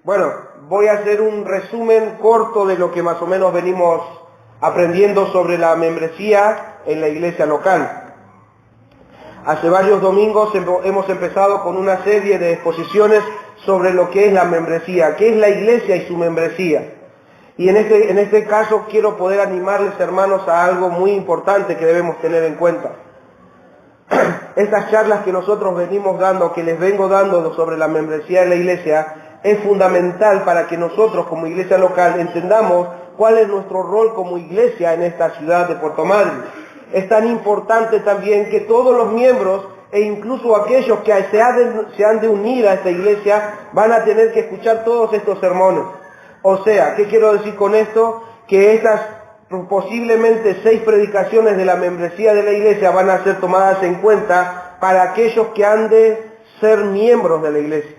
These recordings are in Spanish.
Bueno, voy a hacer un resumen corto de lo que más o menos venimos aprendiendo sobre la membresía en la iglesia local. Hace varios domingos hemos empezado con una serie de exposiciones sobre lo que es la membresía, qué es la iglesia y su membresía. Y en este caso quiero poder animarles, hermanos, a algo muy importante que debemos tener en cuenta. Estas charlas que nosotros venimos dando, que les vengo dando sobre la membresía de la iglesia, es fundamental para que nosotros como iglesia local entendamos cuál es nuestro rol como iglesia en esta ciudad de Puerto Madryn. Es tan importante también que todos los miembros e incluso aquellos que se han de unir a esta iglesia van a tener que escuchar todos estos sermones. O sea, ¿qué quiero decir con esto? Que estas posiblemente 6 predicaciones de la membresía de la iglesia van a ser tomadas en cuenta para aquellos que han de ser miembros de la iglesia.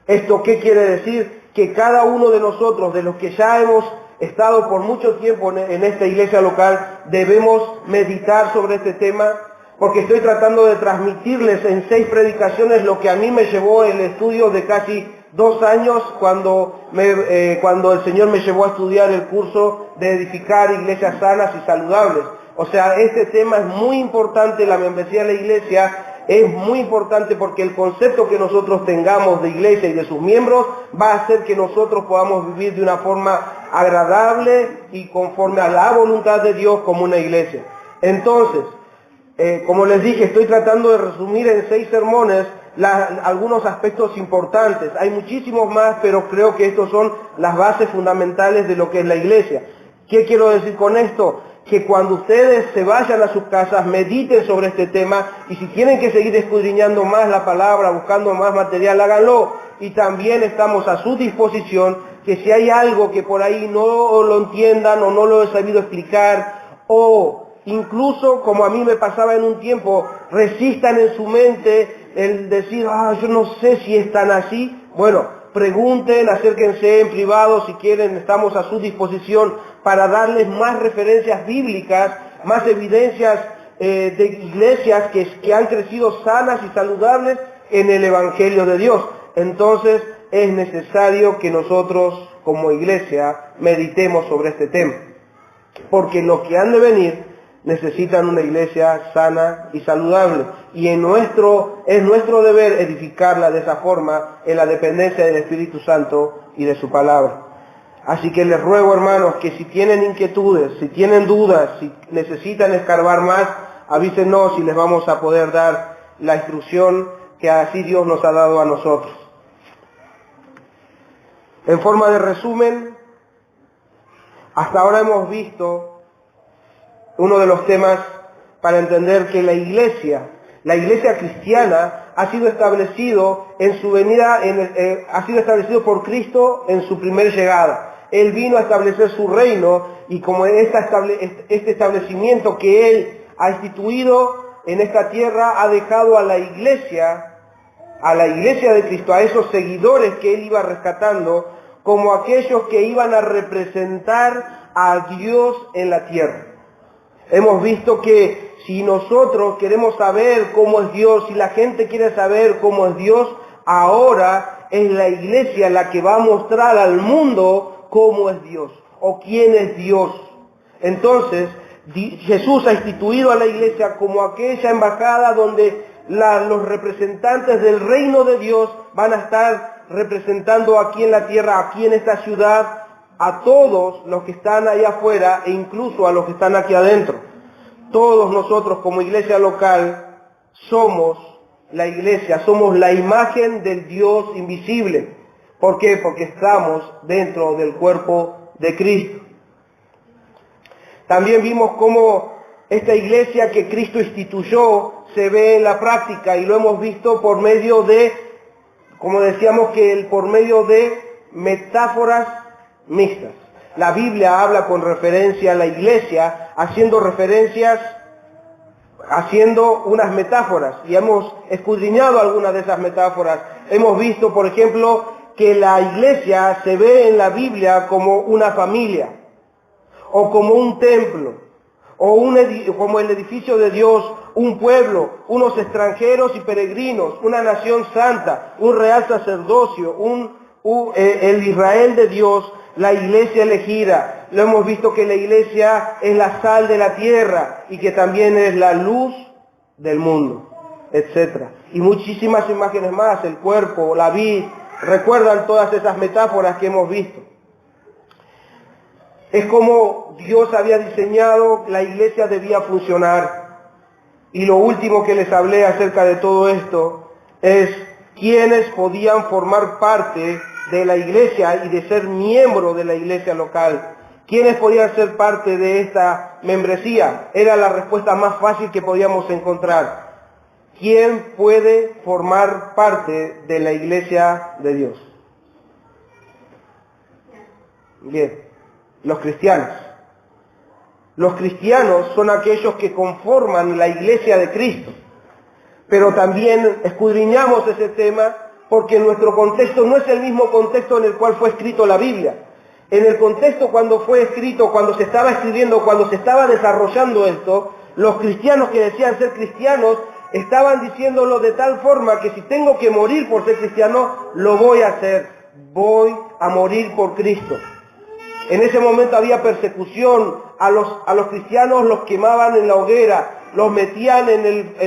¿Esto qué quiere decir? Que cada uno de nosotros, de los que ya hemos estado por mucho tiempo en esta iglesia local, debemos meditar sobre este tema, porque estoy tratando de transmitirles en 6 predicaciones lo que a mí me llevó el estudio de casi 2 años cuando el Señor me llevó a estudiar el curso de edificar iglesias sanas y saludables. O sea, este tema es muy importante, la membresía de la iglesia es muy importante porque el concepto que nosotros tengamos de iglesia y de sus miembros va a hacer que nosotros podamos vivir de una forma agradable y conforme a la voluntad de Dios como una iglesia. Entonces, como les dije, estoy tratando de resumir en 6 sermones algunos aspectos importantes. Hay muchísimos más, pero creo que estos son las bases fundamentales de lo que es la iglesia. ¿Qué quiero decir con esto? Que cuando ustedes se vayan a sus casas, mediten sobre este tema, y si tienen que seguir escudriñando más la palabra, buscando más material, háganlo. Y también estamos a su disposición, que si hay algo que por ahí no lo entiendan o no lo he sabido explicar, o incluso, como a mí me pasaba en un tiempo, resistan en su mente el decir, yo no sé si es tan así. Bueno, pregunten, acérquense en privado si quieren, estamos a su disposición para darles más referencias bíblicas, más evidencias de iglesias que han crecido sanas y saludables en el Evangelio de Dios. Entonces es necesario que nosotros como iglesia meditemos sobre este tema, porque los que han de venir necesitan una iglesia sana y saludable, y es nuestro deber edificarla de esa forma en la dependencia del Espíritu Santo y de su palabra. Así que les ruego, hermanos, que si tienen inquietudes, si tienen dudas, si necesitan escarbar más, avísenos y les vamos a poder dar la instrucción que así Dios nos ha dado a nosotros. En forma de resumen, hasta ahora hemos visto uno de los temas para entender que la iglesia cristiana ha sido establecido en su venida, ha sido establecido por Cristo en su primer llegada. Él vino a establecer su reino, y como este establecimiento que Él ha instituido en esta tierra ha dejado a la iglesia de Cristo, a esos seguidores que Él iba rescatando, como aquellos que iban a representar a Dios en la tierra. Hemos visto que si nosotros queremos saber cómo es Dios, si la gente quiere saber cómo es Dios, ahora es la iglesia la que va a mostrar al mundo cómo es Dios o quién es Dios. Entonces, Jesús ha instituido a la iglesia como aquella embajada donde los representantes del reino de Dios van a estar representando aquí en la tierra, aquí en esta ciudad, a todos los que están allá afuera e incluso a los que están aquí adentro. Todos nosotros como iglesia local somos la iglesia, somos la imagen del Dios invisible. ¿Por qué? Porque estamos dentro del cuerpo de Cristo. También vimos cómo esta iglesia que Cristo instituyó se ve en la práctica, y lo hemos visto por medio de, como decíamos, por medio de metáforas mixtas. La Biblia habla con referencia a la iglesia, haciendo unas metáforas, y hemos escudriñado algunas de esas metáforas. Hemos visto, por ejemplo, que la iglesia se ve en la Biblia como una familia, o como un templo, o como el edificio de Dios, un pueblo, unos extranjeros y peregrinos, una nación santa, un real sacerdocio, el Israel de Dios, la iglesia elegida. Lo hemos visto que la iglesia es la sal de la tierra y que también es la luz del mundo, etc. Y muchísimas imágenes más, el cuerpo, la vid. Recuerdan todas esas metáforas que hemos visto. Es como Dios había diseñado, la iglesia debía funcionar. Y lo último que les hablé acerca de todo esto es quiénes podían formar parte de la iglesia y de ser miembro de la iglesia local. ¿Quiénes podían ser parte de esta membresía? Era la respuesta más fácil que podíamos encontrar. ¿Quién puede formar parte de la iglesia de Dios? Bien, los cristianos. Los cristianos son aquellos que conforman la iglesia de Cristo. Pero también escudriñamos ese tema porque nuestro contexto no es el mismo contexto en el cual fue escrito la Biblia. En el contexto cuando fue escrito, cuando se estaba escribiendo, cuando se estaba desarrollando esto, los cristianos que decían ser cristianos estaban diciéndolo de tal forma que si tengo que morir por ser cristiano, lo voy a hacer. Voy a morir por Cristo. En ese momento había persecución, a los cristianos los quemaban en la hoguera, los metían en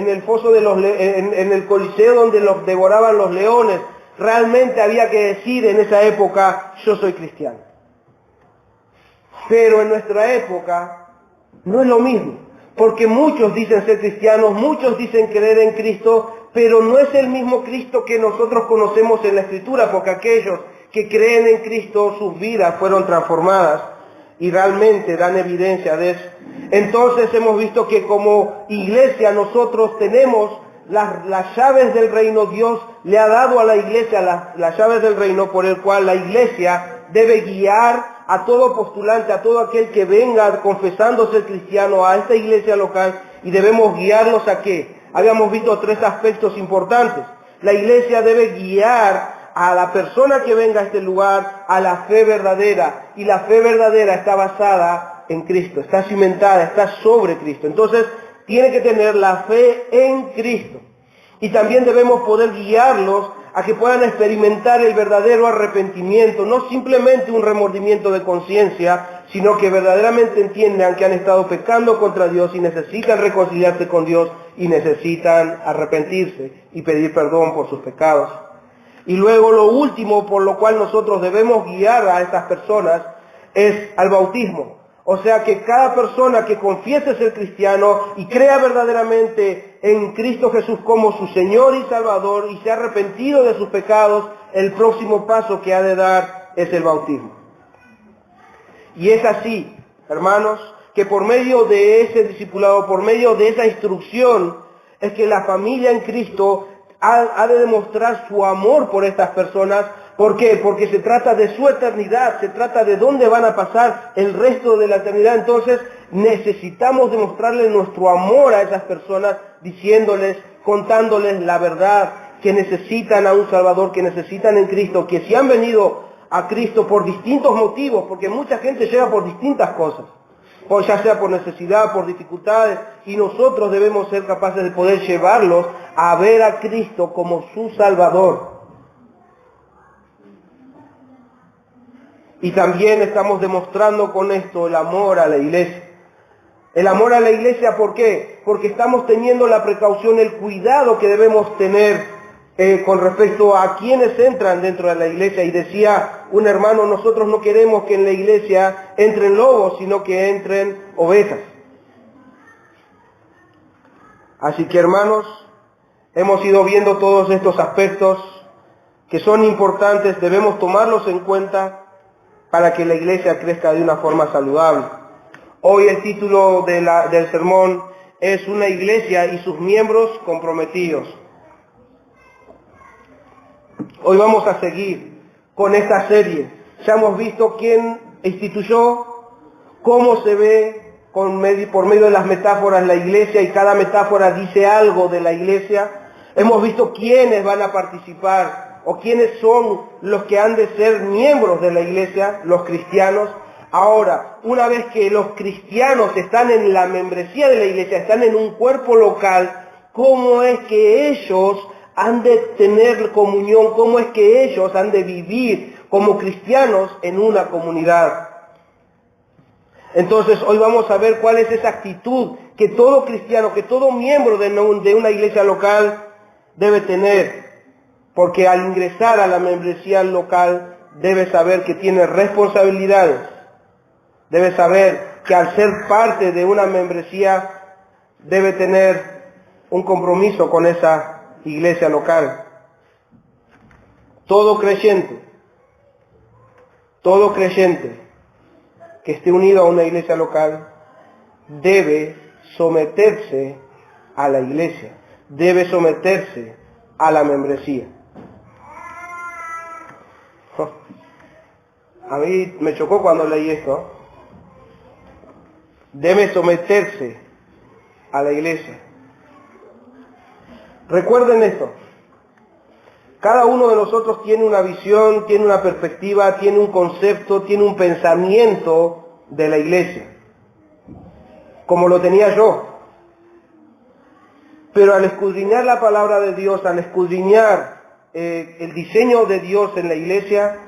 el foso de en el coliseo donde los devoraban los leones. Realmente había que decir en esa época, yo soy cristiano. Pero en nuestra época no es lo mismo, porque muchos dicen ser cristianos, muchos dicen creer en Cristo, pero no es el mismo Cristo que nosotros conocemos en la Escritura, porque aquellos que creen en Cristo, sus vidas fueron transformadas y realmente dan evidencia de eso. Entonces hemos visto que como iglesia nosotros tenemos las llaves del reino. Dios le ha dado a la iglesia las llaves del reino por el cual la iglesia debe guiar a todo postulante, a todo aquel que venga confesando ser cristiano a esta iglesia local, y debemos guiarlos a ¿qué? Habíamos visto 3 aspectos importantes. La iglesia debe guiar a la persona que venga a este lugar a la fe verdadera, y la fe verdadera está basada en Cristo, está cimentada, está sobre Cristo. Entonces tiene que tener la fe en Cristo, y también debemos poder guiarlos a que puedan experimentar el verdadero arrepentimiento, no simplemente un remordimiento de conciencia, sino que verdaderamente entiendan que han estado pecando contra Dios y necesitan reconciliarse con Dios y necesitan arrepentirse y pedir perdón por sus pecados. Y luego lo último por lo cual nosotros debemos guiar a estas personas es al bautismo. O sea que cada persona que confiese ser cristiano y crea verdaderamente en Cristo Jesús como su Señor y Salvador y se ha arrepentido de sus pecados, el próximo paso que ha de dar es el bautismo. Y es así, hermanos, que por medio de ese discipulado, por medio de esa instrucción, es que la familia en Cristo ha de demostrar su amor por estas personas. ¿Por qué? Porque se trata de su eternidad, se trata de dónde van a pasar el resto de la eternidad. Entonces necesitamos demostrarles nuestro amor a esas personas, diciéndoles, contándoles la verdad, que necesitan a un Salvador, que necesitan en Cristo, que si han venido a Cristo por distintos motivos, porque mucha gente llega por distintas cosas, o ya sea por necesidad, por dificultades, y nosotros debemos ser capaces de poder llevarlos a ver a Cristo como su Salvador. Y también estamos demostrando con esto el amor a la iglesia. El amor a la iglesia, ¿por qué? Porque estamos teniendo la precaución, el cuidado que debemos tener con respecto a quienes entran dentro de la iglesia. Y decía un hermano, nosotros no queremos que en la iglesia entren lobos, sino que entren ovejas. Así que, hermanos, hemos ido viendo todos estos aspectos que son importantes, debemos tomarlos en cuenta para que la iglesia crezca de una forma saludable. Hoy el título del sermón es Una iglesia y sus miembros comprometidos. Hoy vamos a seguir con esta serie. Ya hemos visto quién instituyó, cómo se ve por medio de las metáforas la iglesia, y cada metáfora dice algo de la iglesia. Hemos visto quiénes van a participar o quiénes son los que han de ser miembros de la iglesia, los cristianos. Ahora, una vez que los cristianos están en la membresía de la iglesia, están en un cuerpo local, ¿cómo es que ellos han de tener comunión? ¿Cómo es que ellos han de vivir como cristianos en una comunidad. Entonces hoy vamos a ver cuál es esa actitud que todo cristiano, que todo miembro de una iglesia local debe tener. Porque al ingresar a la membresía local debe saber que tiene responsabilidades. Debe saber que al ser parte de una membresía debe tener un compromiso con esa iglesia local. Todo creyente que esté unido a una iglesia local debe someterse a la iglesia, debe someterse a la membresía. A mí me chocó cuando leí esto. Debe someterse a la iglesia. Recuerden esto. Cada uno de nosotros tiene una visión, tiene una perspectiva, tiene un concepto, tiene un pensamiento de la iglesia. Como lo tenía yo. Pero al escudriñar la palabra de Dios, al escudriñar el diseño de Dios en la iglesia,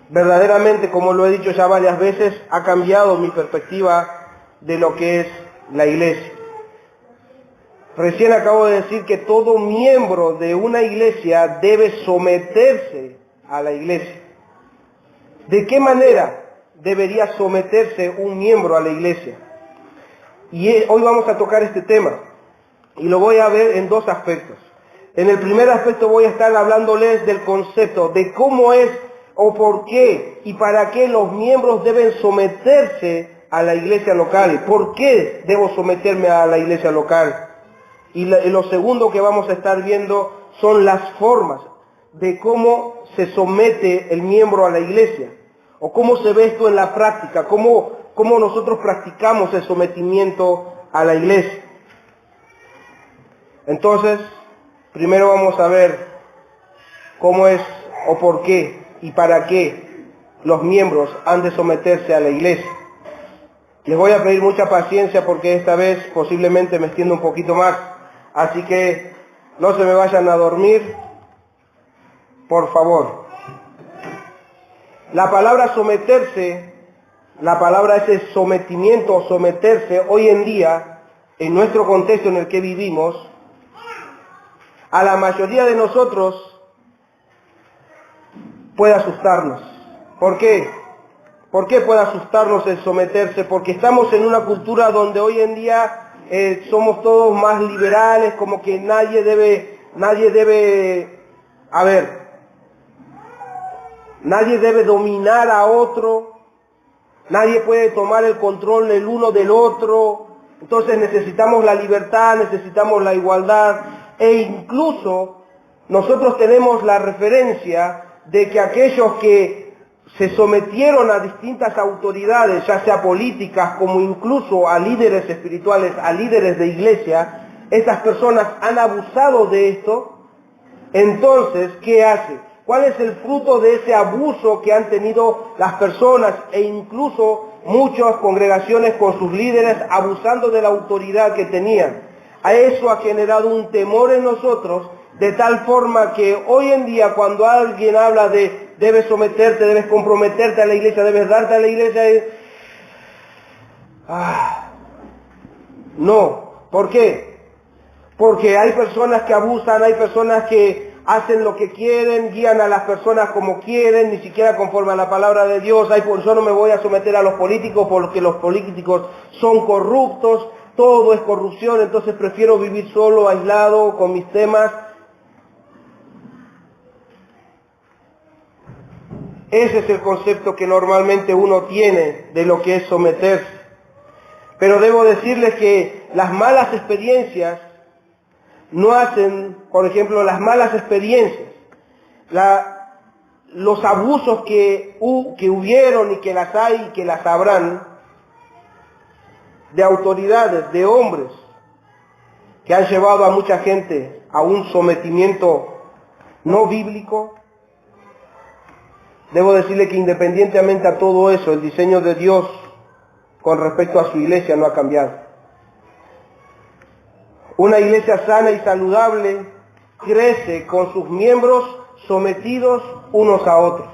verdaderamente, como lo he dicho ya varias veces, ha cambiado mi perspectiva de lo que es la iglesia. Recién acabo de decir que todo miembro de una iglesia debe someterse a la iglesia. ¿De qué manera debería someterse un miembro a la iglesia? Y hoy vamos a tocar este tema y lo voy a ver en dos aspectos. En el primer aspecto voy a estar hablándoles del concepto de cómo es o por qué y para qué los miembros deben someterse a la iglesia local. ¿Por qué debo someterme a la iglesia local? Y lo segundo que vamos a estar viendo son las formas de cómo se somete el miembro a la iglesia, o cómo se ve esto en la práctica, cómo nosotros practicamos el sometimiento a la iglesia. Entonces, primero vamos a ver cómo es o por qué y para qué los miembros han de someterse a la iglesia. Les voy a pedir mucha paciencia porque esta vez posiblemente me extiendo un poquito más. Así que no se me vayan a dormir, por favor. La palabra someterse, la palabra ese sometimiento o someterse, hoy en día, en nuestro contexto en el que vivimos, a la mayoría de nosotros puede asustarnos. ¿Por qué? ¿Por qué puede asustarnos el someterse? Porque estamos en una cultura donde hoy en día somos todos más liberales, como que nadie debe dominar a otro, nadie puede tomar el control el uno del otro. Entonces necesitamos la libertad, necesitamos la igualdad, e incluso nosotros tenemos la referencia de que aquellos que se sometieron a distintas autoridades, ya sea políticas como incluso a líderes espirituales, a líderes de iglesia, estas personas han abusado de esto. Entonces, ¿qué hace? ¿Cuál es el fruto de ese abuso que han tenido las personas e incluso muchas congregaciones con sus líderes abusando de la autoridad que tenían? A eso ha generado un temor en nosotros, de tal forma que hoy en día cuando alguien habla de debes someterte, debes comprometerte a la iglesia, debes darte a la iglesia, no. ¿Por qué? Porque hay personas que abusan, hay personas que hacen lo que quieren, guían a las personas como quieren, ni siquiera conforme a la palabra de Dios. Yo no me voy a someter a los políticos porque los políticos son corruptos, todo es corrupción, entonces prefiero vivir solo, aislado, con mis temas. Ese es el concepto que normalmente uno tiene de lo que es someterse. Pero debo decirles que las malas experiencias no hacen, por ejemplo, las malas experiencias, los abusos que hubieron y que las hay y que las habrán, de autoridades, de hombres, que han llevado a mucha gente a un sometimiento no bíblico. Debo decirle que independientemente a todo eso, el diseño de Dios con respecto a su iglesia no ha cambiado. Una iglesia sana y saludable crece con sus miembros sometidos unos a otros.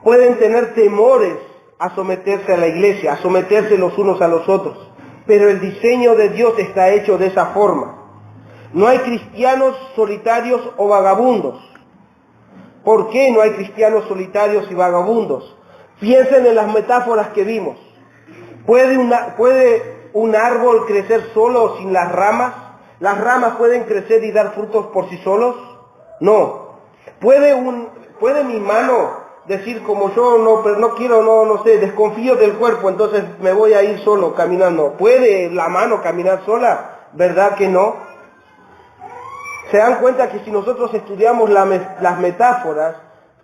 pueden tener temores a someterse a la iglesia, a someterse los unos a los otros. Pero el diseño de Dios está hecho de esa forma. No hay cristianos solitarios o vagabundos. ¿Por qué no hay cristianos solitarios y vagabundos? Piensen en las metáforas que vimos. ¿Puede un árbol crecer solo sin las ramas? ¿Las ramas pueden crecer y dar frutos por sí solos? No. ¿Puede mi mano decir, como yo no quiero, no sé, desconfío del cuerpo, entonces me voy a ir solo caminando? ¿Puede la mano caminar sola? ¿Verdad que no? Se dan cuenta que si nosotros estudiamos las metáforas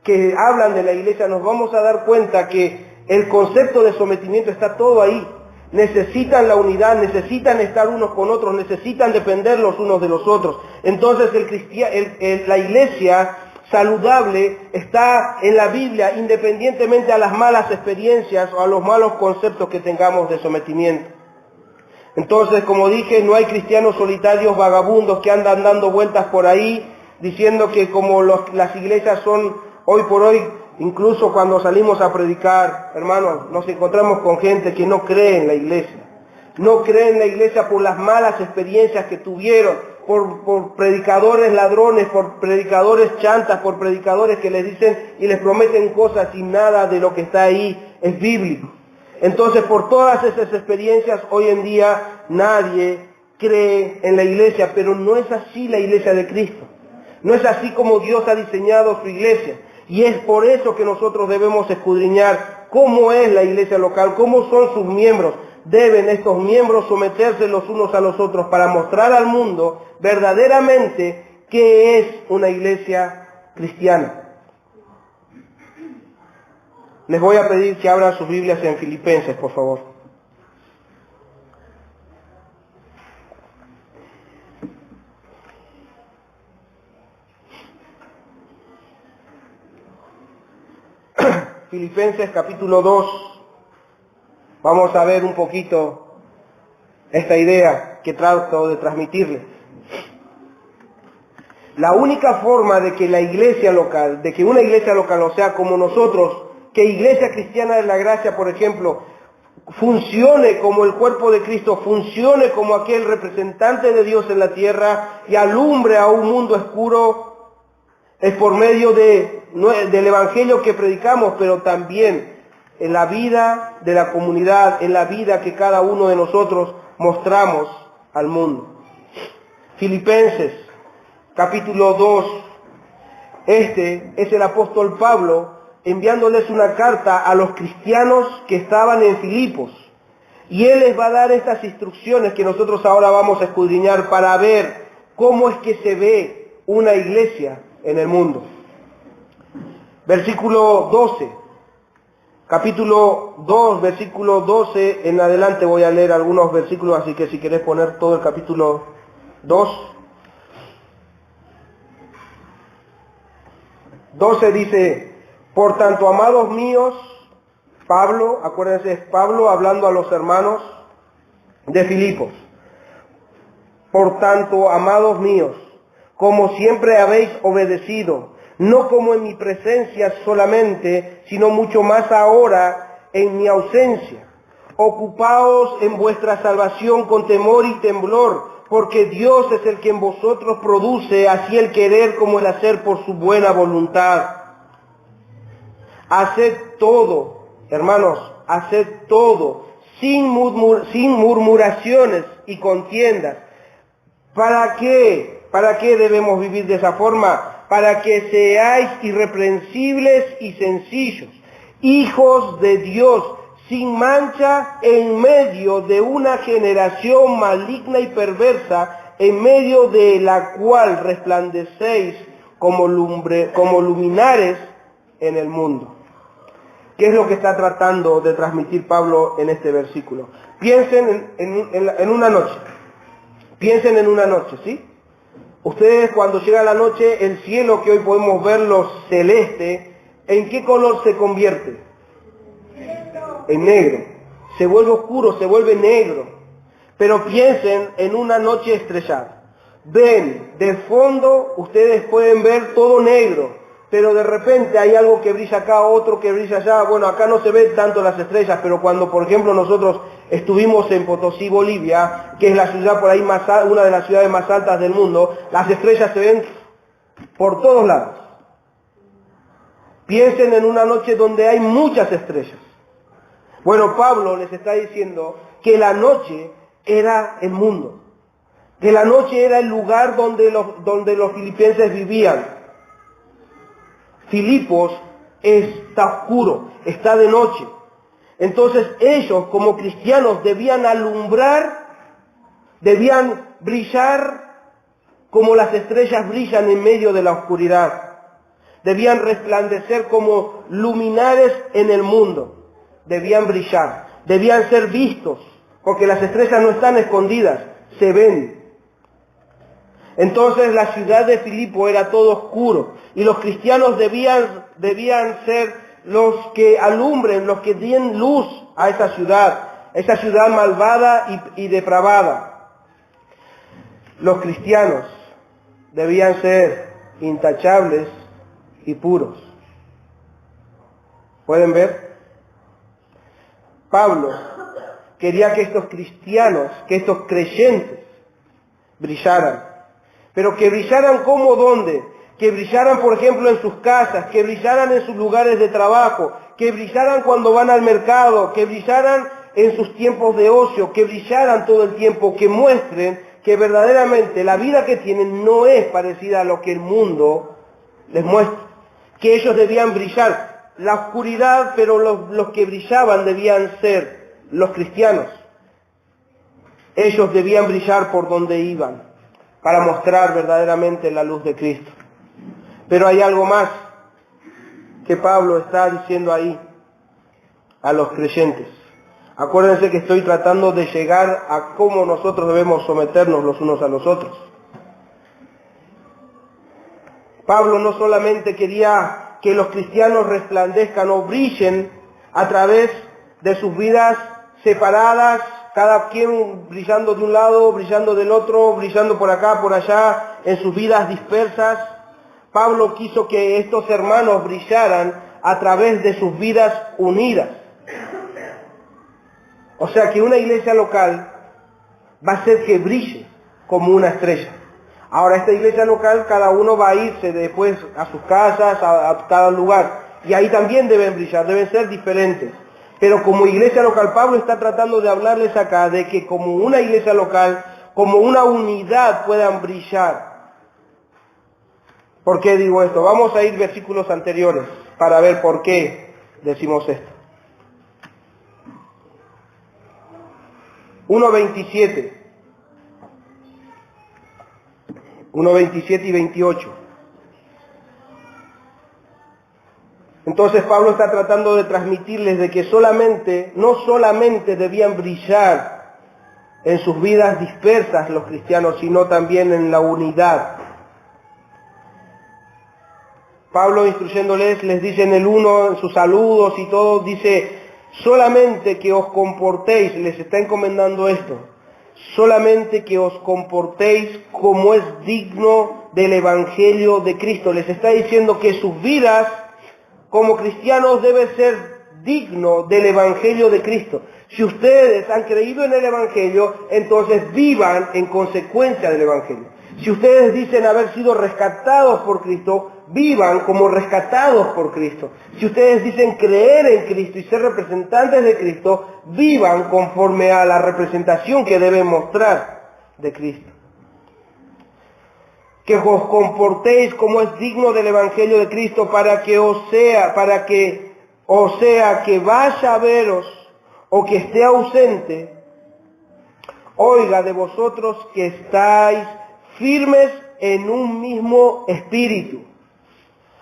que hablan de la iglesia, nos vamos a dar cuenta que el concepto de sometimiento está todo ahí. Necesitan la unidad, necesitan estar unos con otros, necesitan depender los unos de los otros. Entonces la iglesia saludable está en la Biblia, independientemente a las malas experiencias o a los malos conceptos que tengamos de sometimiento. Entonces, como dije, no hay cristianos solitarios vagabundos que andan dando vueltas por ahí, diciendo que como las iglesias son hoy por hoy, incluso cuando salimos a predicar, hermanos, nos encontramos con gente que no cree en la iglesia. No cree en la iglesia por las malas experiencias que tuvieron, por predicadores ladrones, por predicadores chantas, por predicadores que les dicen y les prometen cosas y nada de lo que está ahí es bíblico. Entonces, por todas esas experiencias, hoy en día nadie cree en la iglesia, pero no es así la iglesia de Cristo. No es así como Dios ha diseñado su iglesia. Y es por eso que nosotros debemos escudriñar cómo es la iglesia local, cómo son sus miembros. Deben estos miembros someterse los unos a los otros para mostrar al mundo verdaderamente qué es una iglesia cristiana. Les voy a pedir que abran sus Biblias en Filipenses, por favor. Filipenses capítulo 2. Vamos a ver un poquito esta idea que trato de transmitirles. La única forma de que la iglesia local, de que una iglesia local, o sea, como nosotros, que Iglesia Cristiana de la Gracia, por ejemplo, funcione como el cuerpo de Cristo, funcione como aquel representante de Dios en la tierra y alumbre a un mundo oscuro, es por medio del Evangelio que predicamos, pero también en la vida de la comunidad, en la vida que cada uno de nosotros mostramos al mundo. Filipenses, capítulo 2. Este es el apóstol Pablo enviándoles una carta a los cristianos que estaban en Filipos. Y él les va a dar estas instrucciones que nosotros ahora vamos a escudriñar para ver cómo es que se ve una iglesia en el mundo. Versículo 12. Capítulo 2, versículo 12 en adelante voy a leer algunos versículos, así que si querés poner todo el capítulo 2. 12 dice: por tanto, amados míos, Pablo, acuérdense, es Pablo hablando a los hermanos de Filipos. Por tanto, amados míos, como siempre habéis obedecido, no como en mi presencia solamente, sino mucho más ahora en mi ausencia. Ocupaos en vuestra salvación con temor y temblor, porque Dios es el que en vosotros produce así el querer como el hacer por su buena voluntad. Haced todo, hermanos, haced todo, sin murmuraciones y contiendas. ¿Para qué? ¿Para qué debemos vivir de esa forma? Para que seáis irreprensibles y sencillos, hijos de Dios, sin mancha, en medio de una generación maligna y perversa, en medio de la cual resplandecéis como luminares en el mundo. ¿Qué es lo que está tratando de transmitir Pablo en este versículo? Piensen en una noche. Piensen en una noche, ¿sí? Ustedes cuando llega la noche, el cielo que hoy podemos verlo celeste, ¿en qué color se convierte? En negro. Se vuelve oscuro, se vuelve negro. Pero piensen en una noche estrellada. Ven, de fondo ustedes pueden ver todo negro. pero de repente hay algo que brilla acá, otro que brilla allá. Bueno, acá no se ve tanto las estrellas, pero cuando, por ejemplo, nosotros estuvimos en Potosí, Bolivia, que es la ciudad por ahí una de las ciudades más altas del mundo, las estrellas se ven por todos lados. Piensen en una noche donde hay muchas estrellas. Bueno, Pablo les está diciendo que la noche era el mundo, que la noche era el lugar donde los filipenses vivían. Filipos está oscuro, está de noche. Entonces ellos como cristianos debían alumbrar, debían brillar como las estrellas brillan en medio de la oscuridad. Debían resplandecer como luminares en el mundo. Debían brillar, debían ser vistos, porque las estrellas no están escondidas, se ven. Entonces la ciudad de Filipo era todo oscuro y los cristianos debían ser los que alumbren, los que den luz a esa ciudad malvada y depravada. Los cristianos debían ser intachables y puros. ¿Pueden ver? Pablo quería que estos cristianos, que estos creyentes brillaran. Pero que brillaran como ¿dónde? Que brillaran, por ejemplo, en sus casas, que brillaran en sus lugares de trabajo, que brillaran cuando van al mercado, que brillaran en sus tiempos de ocio, que brillaran todo el tiempo, que muestren que verdaderamente la vida que tienen no es parecida a lo que el mundo les muestra. Que ellos debían brillar. La oscuridad, pero los que brillaban debían ser los cristianos. Ellos debían brillar por donde iban, para mostrar verdaderamente la luz de Cristo. Pero hay algo más que Pablo está diciendo ahí a los creyentes. Acuérdense que estoy tratando de llegar a cómo nosotros debemos someternos los unos a los otros. Pablo no solamente quería que los cristianos resplandezcan o brillen a través de sus vidas separadas, cada quien brillando de un lado, brillando del otro, brillando por acá, por allá, en sus vidas dispersas. Pablo quiso que estos hermanos brillaran a través de sus vidas unidas. O sea que una iglesia local va a ser que brille como una estrella. Ahora esta iglesia local, cada uno va a irse después a sus casas, a cada lugar. Y ahí también deben brillar, deben ser diferentes. Pero como iglesia local, Pablo está tratando de hablarles acá de que como una iglesia local, como una unidad puedan brillar. ¿Por qué digo esto? Vamos a ir versículos anteriores para ver por qué decimos esto. 1:27 y 28. Entonces Pablo está tratando de transmitirles de que no solamente debían brillar en sus vidas dispersas los cristianos, sino también en la unidad. Pablo instruyéndoles, les dice en el 1, en sus saludos y todo, dice, solamente que os comportéis, les está encomendando esto, solamente que os comportéis como es digno del Evangelio de Cristo. Les está diciendo que sus vidas como cristianos deben ser dignos del Evangelio de Cristo. Si ustedes han creído en el Evangelio, entonces vivan en consecuencia del Evangelio. Si ustedes dicen haber sido rescatados por Cristo, vivan como rescatados por Cristo. Si ustedes dicen creer en Cristo y ser representantes de Cristo, vivan conforme a la representación que deben mostrar de Cristo. Que os comportéis como es digno del Evangelio de Cristo, para que vaya a veros o que esté ausente, oiga de vosotros que estáis firmes en un mismo espíritu.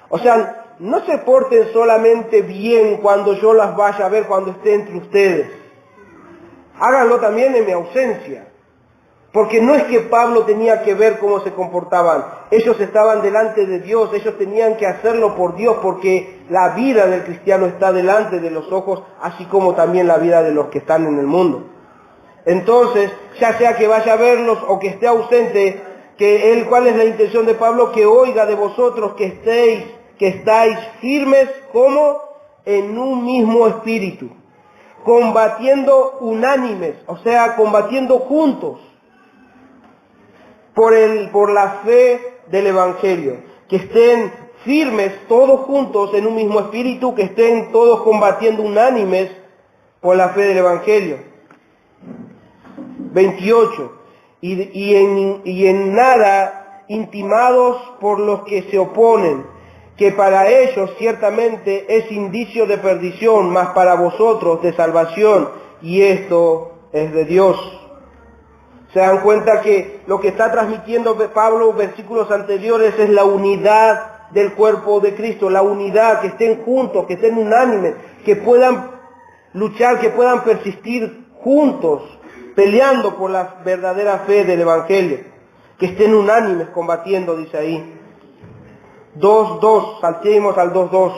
O sea, no se porten solamente bien cuando yo las vaya a ver, cuando esté entre ustedes. Háganlo también en mi ausencia. Porque no es que Pablo tenía que ver cómo se comportaban. Ellos estaban delante de Dios, ellos tenían que hacerlo por Dios, porque la vida del cristiano está delante de los ojos, así como también la vida de los que están en el mundo. Entonces, ya sea que vaya a verlos o que esté ausente, ¿cuál es la intención de Pablo? Que oiga de vosotros que estéis que estáis firmes como en un mismo espíritu, combatiendo unánimes, o sea, combatiendo juntos por la fe del Evangelio, que estén firmes todos juntos en un mismo espíritu, que estén todos combatiendo unánimes por la fe del Evangelio. 28. Y en nada intimados por los que se oponen, que para ellos ciertamente es indicio de perdición, mas para vosotros de salvación, y esto es de Dios. Se dan cuenta que lo que está transmitiendo Pablo en versículos anteriores es la unidad del cuerpo de Cristo, la unidad, que estén juntos, que estén unánimes, que puedan luchar, que puedan persistir juntos, peleando por la verdadera fe del Evangelio, que estén unánimes combatiendo, dice ahí. 2.2, saltemos al 2.2,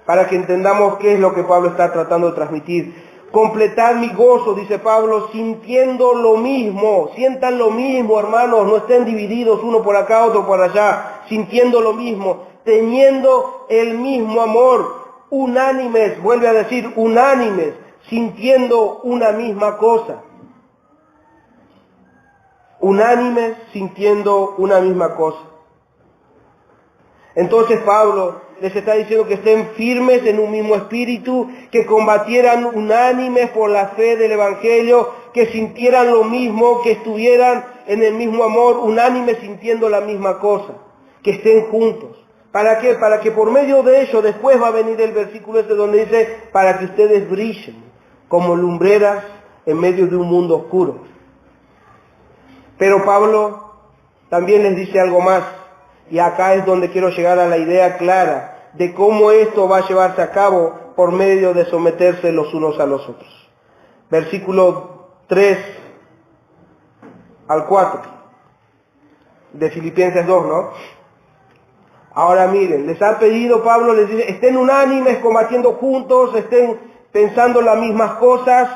para que entendamos qué es lo que Pablo está tratando de transmitir. Completad mi gozo, dice Pablo, sintiendo lo mismo, sientan lo mismo, hermanos, no estén divididos uno por acá, otro por allá, sintiendo lo mismo, teniendo el mismo amor, unánimes, vuelve a decir unánimes, sintiendo una misma cosa. Unánimes, sintiendo una misma cosa. Entonces Pablo les está diciendo que estén firmes en un mismo espíritu, que combatieran unánimes por la fe del Evangelio, que sintieran lo mismo, que estuvieran en el mismo amor, unánimes sintiendo la misma cosa, que estén juntos. ¿Para qué? Para que por medio de ello, después va a venir el versículo este donde dice, para que ustedes brillen como lumbreras en medio de un mundo oscuro. Pero Pablo también les dice algo más. Y acá es donde quiero llegar a la idea clara de cómo esto va a llevarse a cabo por medio de someterse los unos a los otros. Versículo 3 al 4 de Filipenses 2, ¿no? Ahora miren, les ha pedido Pablo, les dice, estén unánimes, combatiendo juntos, estén pensando las mismas cosas.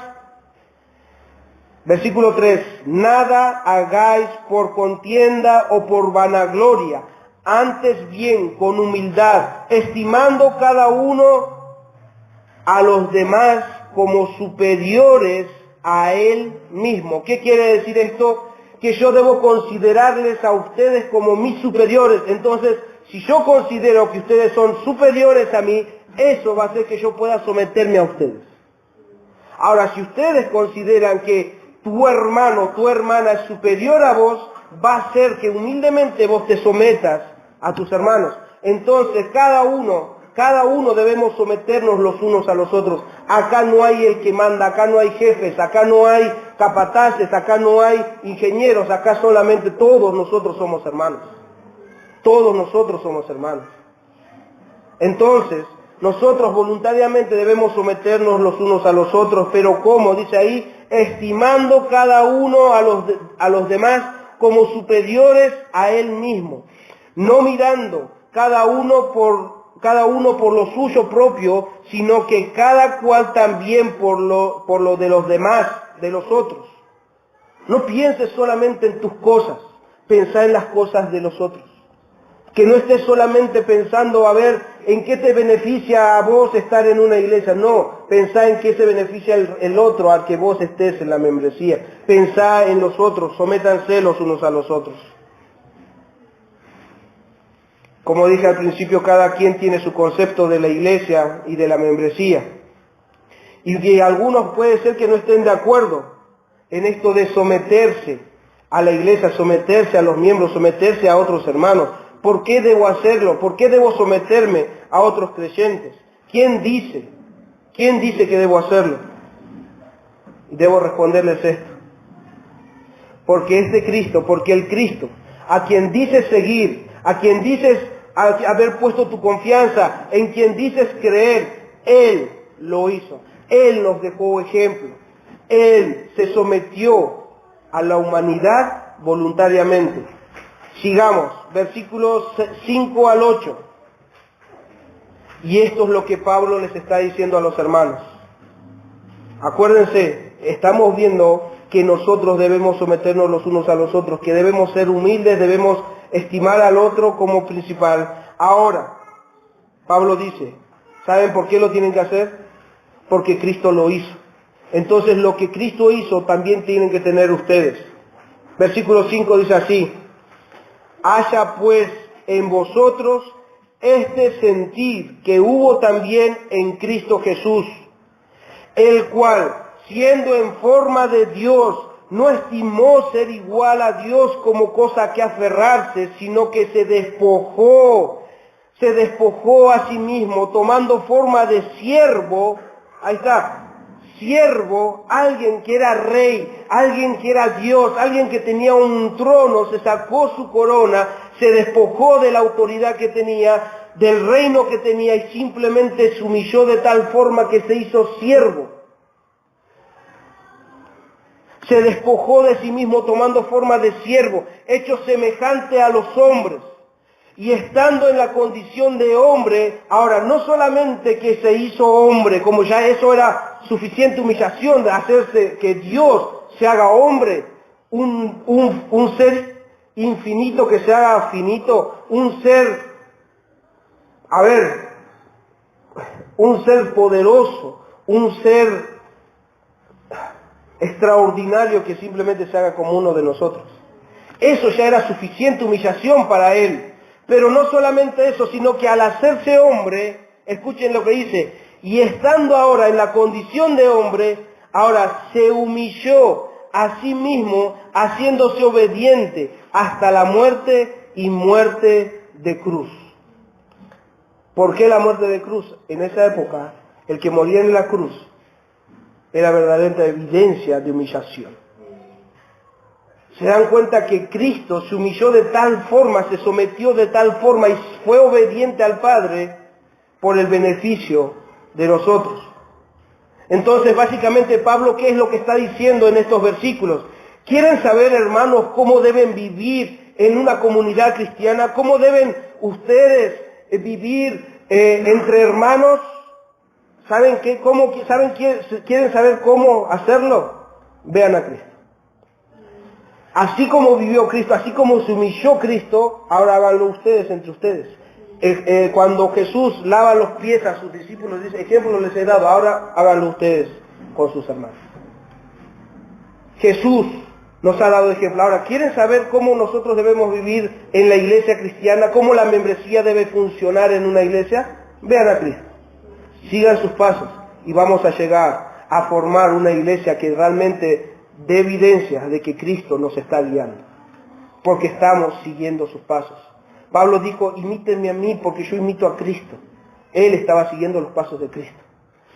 Versículo 3, nada hagáis por contienda o por vanagloria, antes bien con humildad, estimando cada uno a los demás como superiores a él mismo. ¿Qué quiere decir esto? Que yo debo considerarles a ustedes como mis superiores. Entonces, si yo considero que ustedes son superiores a mí, eso va a hacer que yo pueda someterme a ustedes. Ahora, si ustedes consideran que tu hermano, tu hermana es superior a vos, va a hacer que humildemente vos te sometas a tus hermanos. Entonces, cada uno debemos someternos los unos a los otros. Acá no hay el que manda, acá no hay jefes, acá no hay capataces, acá no hay ingenieros, acá solamente todos nosotros somos hermanos. Todos nosotros somos hermanos. Entonces, nosotros voluntariamente debemos someternos los unos a los otros, pero ¿cómo? Dice ahí, estimando cada uno a los demás como superiores a él mismo, no mirando cada uno por lo suyo propio, sino que cada cual también por lo de los demás, de los otros. No pienses solamente en tus cosas, pensá en las cosas de los otros. Que no estés solamente pensando a ver en qué te beneficia a vos estar en una iglesia. No, pensá en qué se beneficia el otro al que vos estés en la membresía. Pensá en los otros, sométanse los unos a los otros. Como dije al principio, cada quien tiene su concepto de la iglesia y de la membresía. Y que algunos puede ser que no estén de acuerdo en esto de someterse a la iglesia, someterse a los miembros, someterse a otros hermanos. ¿Por qué debo hacerlo? ¿Por qué debo someterme a otros creyentes? ¿Quién dice? ¿Quién dice que debo hacerlo? Y debo responderles esto. Porque es de Cristo, porque el Cristo, a quien dices seguir, a quien dices haber puesto tu confianza, en quien dices creer, Él lo hizo. Él nos dejó ejemplo. Él se sometió a la humanidad voluntariamente. Sigamos, versículos 5 al 8. Y esto es lo que Pablo les está diciendo a los hermanos. Acuérdense, estamos viendo que nosotros debemos someternos los unos a los otros, que debemos ser humildes, debemos estimar al otro como principal. Ahora, Pablo dice, ¿saben por qué lo tienen que hacer? Porque Cristo lo hizo. Entonces lo que Cristo hizo también tienen que tener ustedes. Versículo 5 dice así: haya pues en vosotros este sentir que hubo también en Cristo Jesús, el cual, siendo en forma de Dios, no estimó ser igual a Dios como cosa a que aferrarse, sino que se despojó a sí mismo, tomando forma de siervo. Ahí está, siervo, alguien que era rey, alguien que era Dios, alguien que tenía un trono, se sacó su corona, se despojó de la autoridad que tenía, del reino que tenía, y simplemente se humilló de tal forma que se hizo siervo. Se despojó de sí mismo tomando forma de siervo, hecho semejante a los hombres. Y estando en la condición de hombre, ahora no solamente que se hizo hombre, como ya eso era suficiente humillación de hacerse, que Dios se haga hombre, un ser infinito que se haga finito, un ser poderoso, un ser extraordinario que simplemente se haga como uno de nosotros. Eso ya era suficiente humillación para él. Pero no solamente eso, sino que al hacerse hombre, escuchen lo que dice, y estando ahora en la condición de hombre, ahora se humilló a sí mismo, haciéndose obediente hasta la muerte y muerte de cruz. ¿Por qué la muerte de cruz? En esa época, el que moría en la cruz era verdadera evidencia de humillación. Se dan cuenta que Cristo se humilló de tal forma, se sometió de tal forma y fue obediente al Padre por el beneficio de nosotros. Entonces, básicamente, Pablo, ¿qué es lo que está diciendo en estos versículos? ¿Quieren saber, hermanos, cómo deben vivir en una comunidad cristiana? ¿Cómo deben ustedes vivir entre hermanos? ¿Quieren saber cómo hacerlo? Vean a Cristo. Así como vivió Cristo, así como se humilló Cristo, ahora háganlo ustedes entre ustedes. Cuando Jesús lava los pies a sus discípulos, dice, ejemplo les he dado, ahora háganlo ustedes con sus hermanos. Jesús nos ha dado ejemplo. Ahora, ¿quieren saber cómo nosotros debemos vivir en la iglesia cristiana? ¿Cómo la membresía debe funcionar en una iglesia? Vean a Cristo. Sigan sus pasos y vamos a llegar a formar una iglesia que realmente dé evidencia de que Cristo nos está guiando, porque estamos siguiendo sus pasos. Pablo dijo, imítenme a mí porque yo imito a Cristo. Él estaba siguiendo los pasos de Cristo.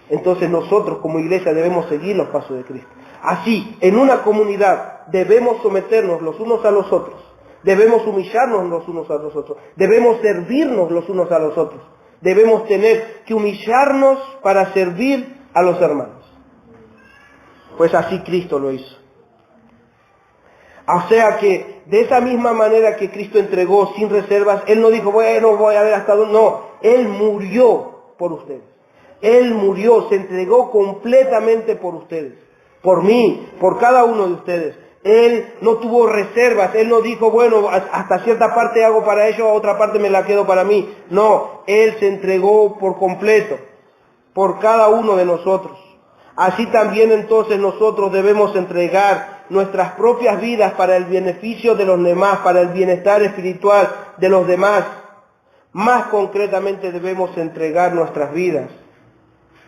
Entonces nosotros como iglesia debemos seguir los pasos de Cristo. Así, en una comunidad debemos someternos los unos a los otros, debemos humillarnos los unos a los otros, debemos servirnos los unos a los otros, debemos tener que humillarnos para servir a los hermanos. Pues así Cristo lo hizo. O sea que de esa misma manera que Cristo entregó sin reservas, Él no dijo, bueno, voy a ver hasta dónde. No, Él murió por ustedes. Él murió, se entregó completamente por ustedes. Por mí, por cada uno de ustedes. Él no tuvo reservas. Él no dijo, bueno, hasta cierta parte hago para ellos, otra parte me la quedo para mí. No, Él se entregó por completo, por cada uno de nosotros. Así también entonces nosotros debemos entregar nuestras propias vidas para el beneficio de los demás, para el bienestar espiritual de los demás. Más concretamente debemos entregar nuestras vidas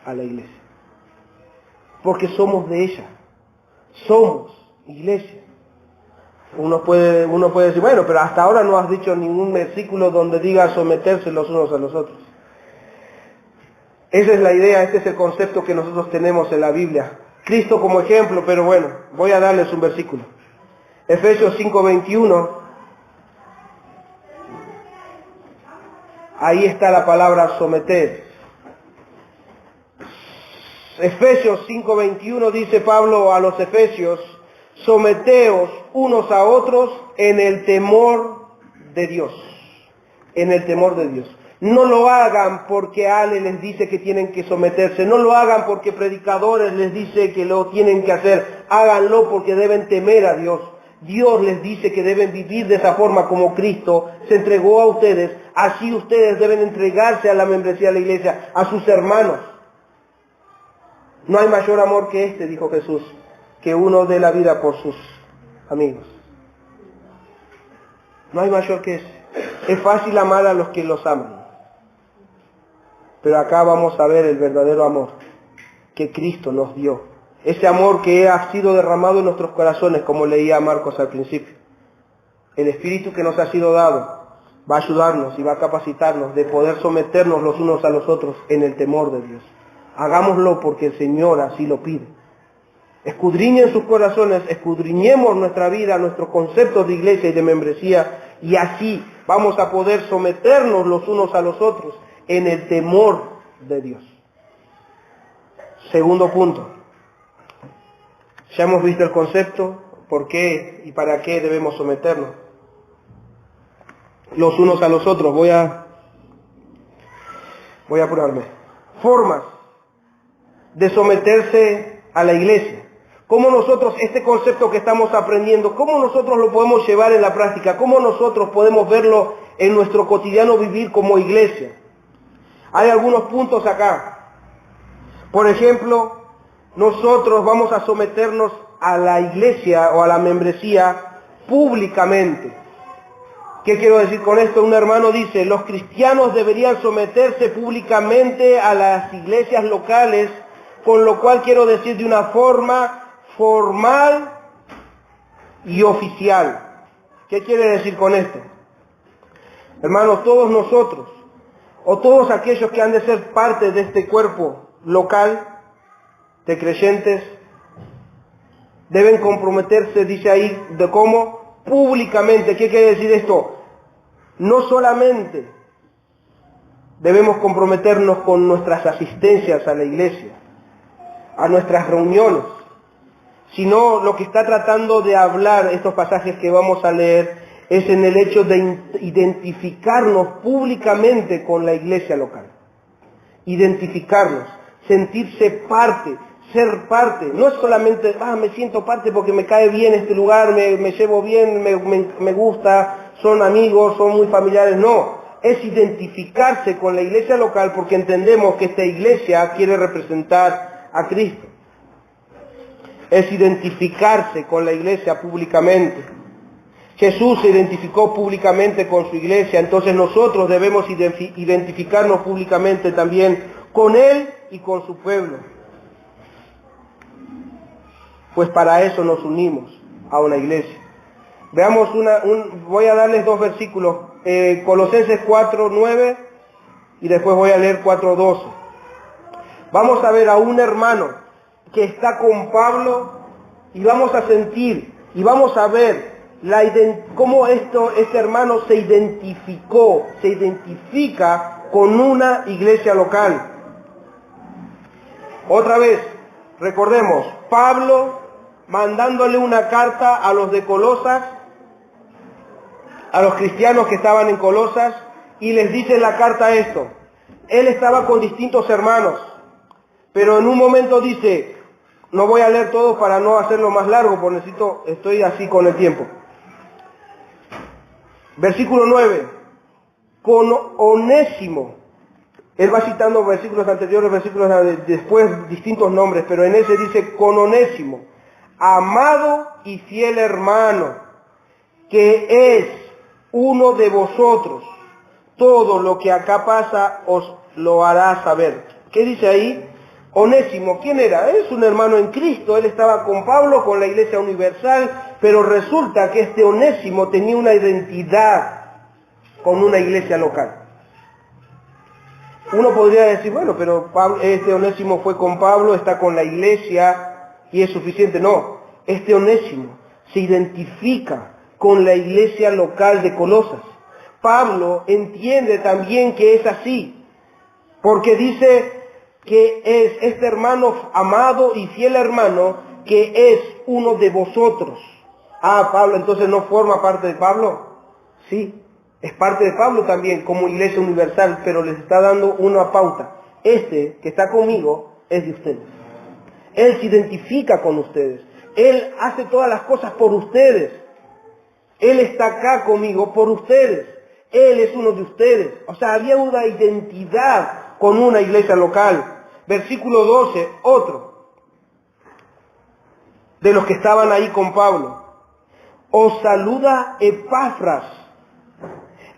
a la iglesia, porque somos de ella, somos iglesia. Uno puede decir, bueno, pero hasta ahora no has dicho ningún versículo donde diga someterse los unos a los otros. Esa es la idea, este es el concepto que nosotros tenemos en la Biblia. Cristo como ejemplo, pero bueno, voy a darles un versículo. Efesios 5:21. Ahí está la palabra someter. Efesios 5:21 dice Pablo a los efesios, someteos unos a otros en el temor de Dios. En el temor de Dios. No lo hagan porque Ale les dice que tienen que someterse. No lo hagan porque predicadores les dice que lo tienen que hacer. Háganlo porque deben temer a Dios. Dios les dice que deben vivir de esa forma como Cristo se entregó a ustedes. Así ustedes deben entregarse a la membresía de la iglesia, a sus hermanos. No hay mayor amor que este, dijo Jesús, que uno dé la vida por sus amigos. No hay mayor que ese. Es fácil amar a los que los aman. Pero acá vamos a ver el verdadero amor que Cristo nos dio. Ese amor que ha sido derramado en nuestros corazones, como leía Marcos al principio. El Espíritu que nos ha sido dado va a ayudarnos y va a capacitarnos de poder someternos los unos a los otros en el temor de Dios. Hagámoslo porque el Señor así lo pide. Escudriñen sus corazones, escudriñemos nuestra vida, nuestros conceptos de iglesia y de membresía, y así vamos a poder someternos los unos a los otros en el temor de Dios. Segundo punto. Ya hemos visto el concepto, por qué y para qué debemos someternos los unos a los otros. Voy a apurarme. Formas de someterse a la iglesia. ¿Cómo nosotros, este concepto que estamos aprendiendo, cómo nosotros lo podemos llevar en la práctica? ¿Cómo nosotros podemos verlo en nuestro cotidiano vivir como iglesia? Hay algunos puntos acá. Por ejemplo, nosotros vamos a someternos a la iglesia o a la membresía públicamente. ¿Qué quiero decir con esto? Un hermano dice, los cristianos deberían someterse públicamente a las iglesias locales, con lo cual quiero decir de una forma formal y oficial. ¿Qué quiere decir con esto? Hermanos, todos nosotros, o todos aquellos que han de ser parte de este cuerpo local de creyentes, deben comprometerse, dice ahí, de cómo públicamente. ¿Qué quiere decir esto? No solamente debemos comprometernos con nuestras asistencias a la iglesia, a nuestras reuniones, sino lo que está tratando de hablar estos pasajes que vamos a leer es en el hecho de identificarnos públicamente con la iglesia local. Identificarnos, sentirse parte, ser parte. No es solamente, me siento parte porque me cae bien este lugar, me llevo bien, me gusta, son amigos, son muy familiares. No, es identificarse con la iglesia local porque entendemos que esta iglesia quiere representar a Cristo. Es identificarse con la iglesia públicamente. Jesús se identificó públicamente con su iglesia, entonces nosotros debemos identificarnos públicamente también con Él y con su pueblo. Pues para eso nos unimos a una iglesia. Veamos voy a darles dos versículos, Colosenses 4:9 y después voy a leer 4:12. Vamos a ver a un hermano que está con Pablo y vamos a sentir y vamos a ver cómo este hermano se identifica con una iglesia local. Otra vez, recordemos, Pablo mandándole una carta a los de Colosas, a los cristianos que estaban en Colosas, y les dice en la carta esto. Él estaba con distintos hermanos, pero en un momento dice, no voy a leer todo para no hacerlo más largo, porque estoy así con el tiempo. Versículo 9, con Onésimo. Él va citando versículos anteriores, versículos después, distintos nombres, pero en ese dice, con Onésimo, amado y fiel hermano, que es uno de vosotros. Todo lo que acá pasa os lo hará saber. ¿Qué dice ahí? Onésimo, ¿quién era? Es un hermano en Cristo, él estaba con Pablo, con la iglesia universal, pero resulta que este Onésimo tenía una identidad con una iglesia local. Uno podría decir, bueno, pero este Onésimo fue con Pablo, está con la iglesia y es suficiente. No, este Onésimo se identifica con la iglesia local de Colosas. Pablo entiende también que es así, porque dice que es este hermano amado y fiel hermano que es uno de vosotros. Pablo entonces no forma parte de Pablo. Sí, es parte de Pablo también como iglesia universal, pero les está dando una pauta. Este que está conmigo es de ustedes. Él se identifica con ustedes. Él hace todas las cosas por ustedes. Él está acá conmigo por ustedes. Él es uno de ustedes. O sea, había una identidad con una iglesia local. Versículo 12, otro de los que estaban ahí con Pablo. Os saluda Epafras,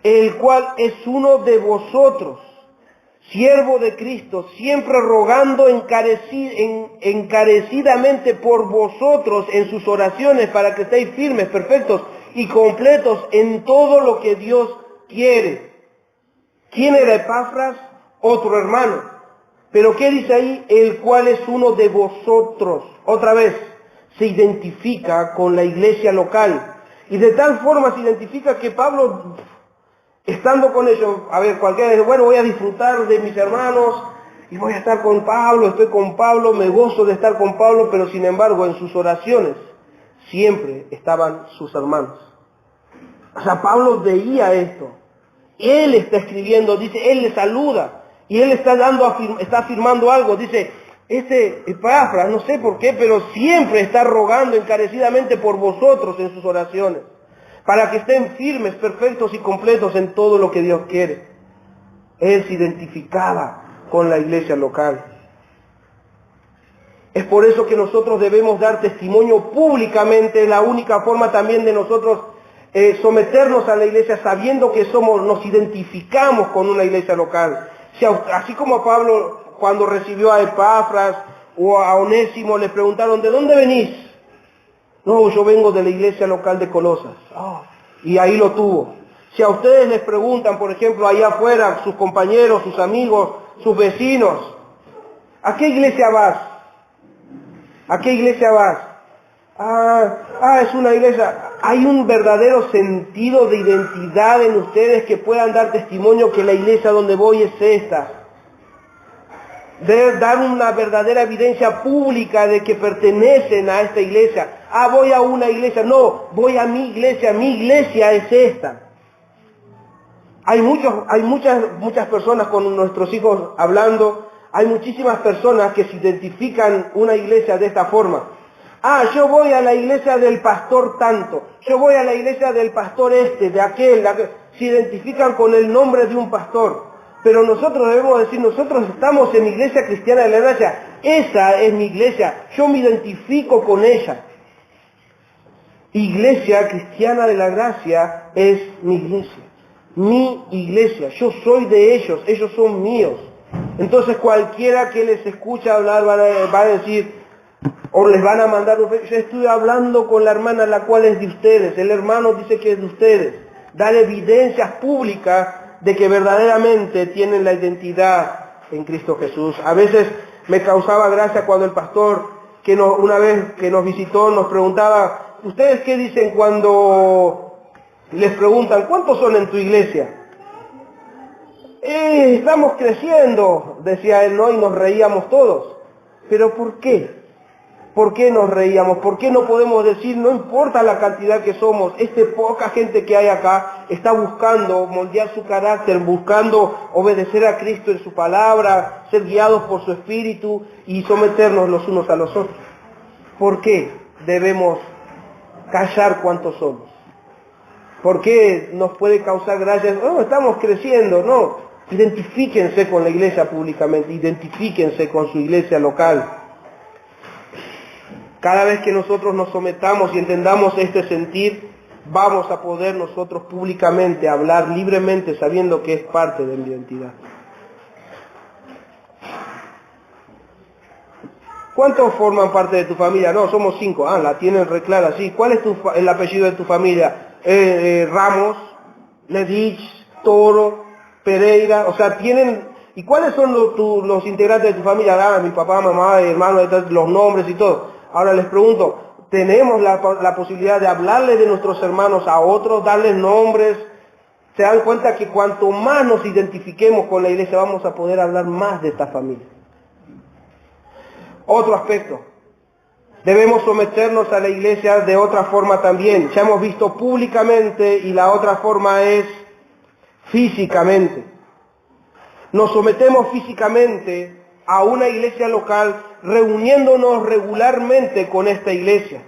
el cual es uno de vosotros, siervo de Cristo, siempre rogando encarecidamente por vosotros en sus oraciones para que estéis firmes, perfectos y completos en todo lo que Dios quiere. ¿Quién era Epafras? Otro hermano. Pero ¿qué dice ahí? El cual es uno de vosotros. Otra vez, se identifica con la iglesia local. Y de tal forma se identifica que Pablo, estando con ellos, a ver, cualquiera dice, bueno, voy a disfrutar de mis hermanos y voy a estar con Pablo, estoy con Pablo, me gozo de estar con Pablo, pero sin embargo en sus oraciones siempre estaban sus hermanos. O sea, Pablo veía esto. Él está escribiendo, dice, él le saluda y él está afirmando algo, dice, Epafras, no sé por qué, pero siempre está rogando encarecidamente por vosotros en sus oraciones, para que estén firmes, perfectos y completos en todo lo que Dios quiere. Él se identificaba con la iglesia local. Es por eso que nosotros debemos dar testimonio públicamente. Es la única forma también de nosotros someternos a la iglesia, sabiendo que nos identificamos con una iglesia local. Así como Pablo, cuando recibió a Epafras o a Onésimo, les preguntaron, ¿de dónde venís? No, yo vengo de la iglesia local de Colosas. Y ahí lo tuvo. Si a ustedes les preguntan, por ejemplo, allá afuera, sus compañeros, sus amigos, sus vecinos, ¿a qué iglesia vas? ¿A qué iglesia vas? Es una iglesia. Hay un verdadero sentido de identidad en ustedes que puedan dar testimonio que la iglesia donde voy es esta. Deben dar una verdadera evidencia pública de que pertenecen a esta iglesia. Voy a una iglesia. No, voy a mi iglesia es esta. Hay muchas personas con nuestros hijos hablando. Hay muchísimas personas que se identifican una iglesia de esta forma. Yo voy a la iglesia del pastor tanto. Yo voy a la iglesia del pastor de aquel. Se identifican con el nombre de un pastor. Pero nosotros debemos decir, nosotros estamos en la iglesia cristiana de la gracia. Esa es mi iglesia. Yo me identifico con ella. Iglesia cristiana de la gracia es mi iglesia. Mi iglesia. Yo soy de ellos son míos. Entonces cualquiera que les escucha hablar va a decir, o les van a mandar, yo estoy hablando con la hermana la cual es de ustedes. El hermano dice que es de ustedes. Dar evidencias públicas de que verdaderamente tienen la identidad en Cristo Jesús. A veces me causaba gracia cuando el pastor, una vez que nos visitó, nos preguntaba, ¿ustedes qué dicen cuando les preguntan, ¿cuántos son en tu iglesia? Estamos creciendo, decía él, ¿no? Y nos reíamos todos. ¿Pero por qué? ¿Por qué nos reíamos? ¿Por qué no podemos decir, no importa la cantidad que somos, poca gente que hay acá está buscando moldear su carácter, buscando obedecer a Cristo en su palabra, ser guiados por su Espíritu y someternos los unos a los otros? ¿Por qué debemos callar cuántos somos? ¿Por qué nos puede causar gracia? No, estamos creciendo, no. Identifíquense con la iglesia públicamente, identifíquense con su iglesia local. Cada vez que nosotros nos sometamos y entendamos este sentir, vamos a poder nosotros públicamente hablar libremente sabiendo que es parte de mi identidad. ¿Cuántos forman parte de tu familia? No, somos 5. La tienen re clara, sí. ¿Cuál es el apellido de tu familia? Ramos, Ledich, Toro, Pereira. O sea, tienen... ¿Y cuáles son los integrantes de tu familia? Mi papá, mamá, hermano, los nombres y todo. Ahora les pregunto, ¿tenemos la posibilidad de hablarle de nuestros hermanos a otros, darles nombres? Se dan cuenta que cuanto más nos identifiquemos con la iglesia, vamos a poder hablar más de esta familia. Otro aspecto, debemos someternos a la iglesia de otra forma también. Ya hemos visto públicamente y la otra forma es físicamente. Nos sometemos físicamente a una iglesia local reuniéndonos regularmente con esta iglesia.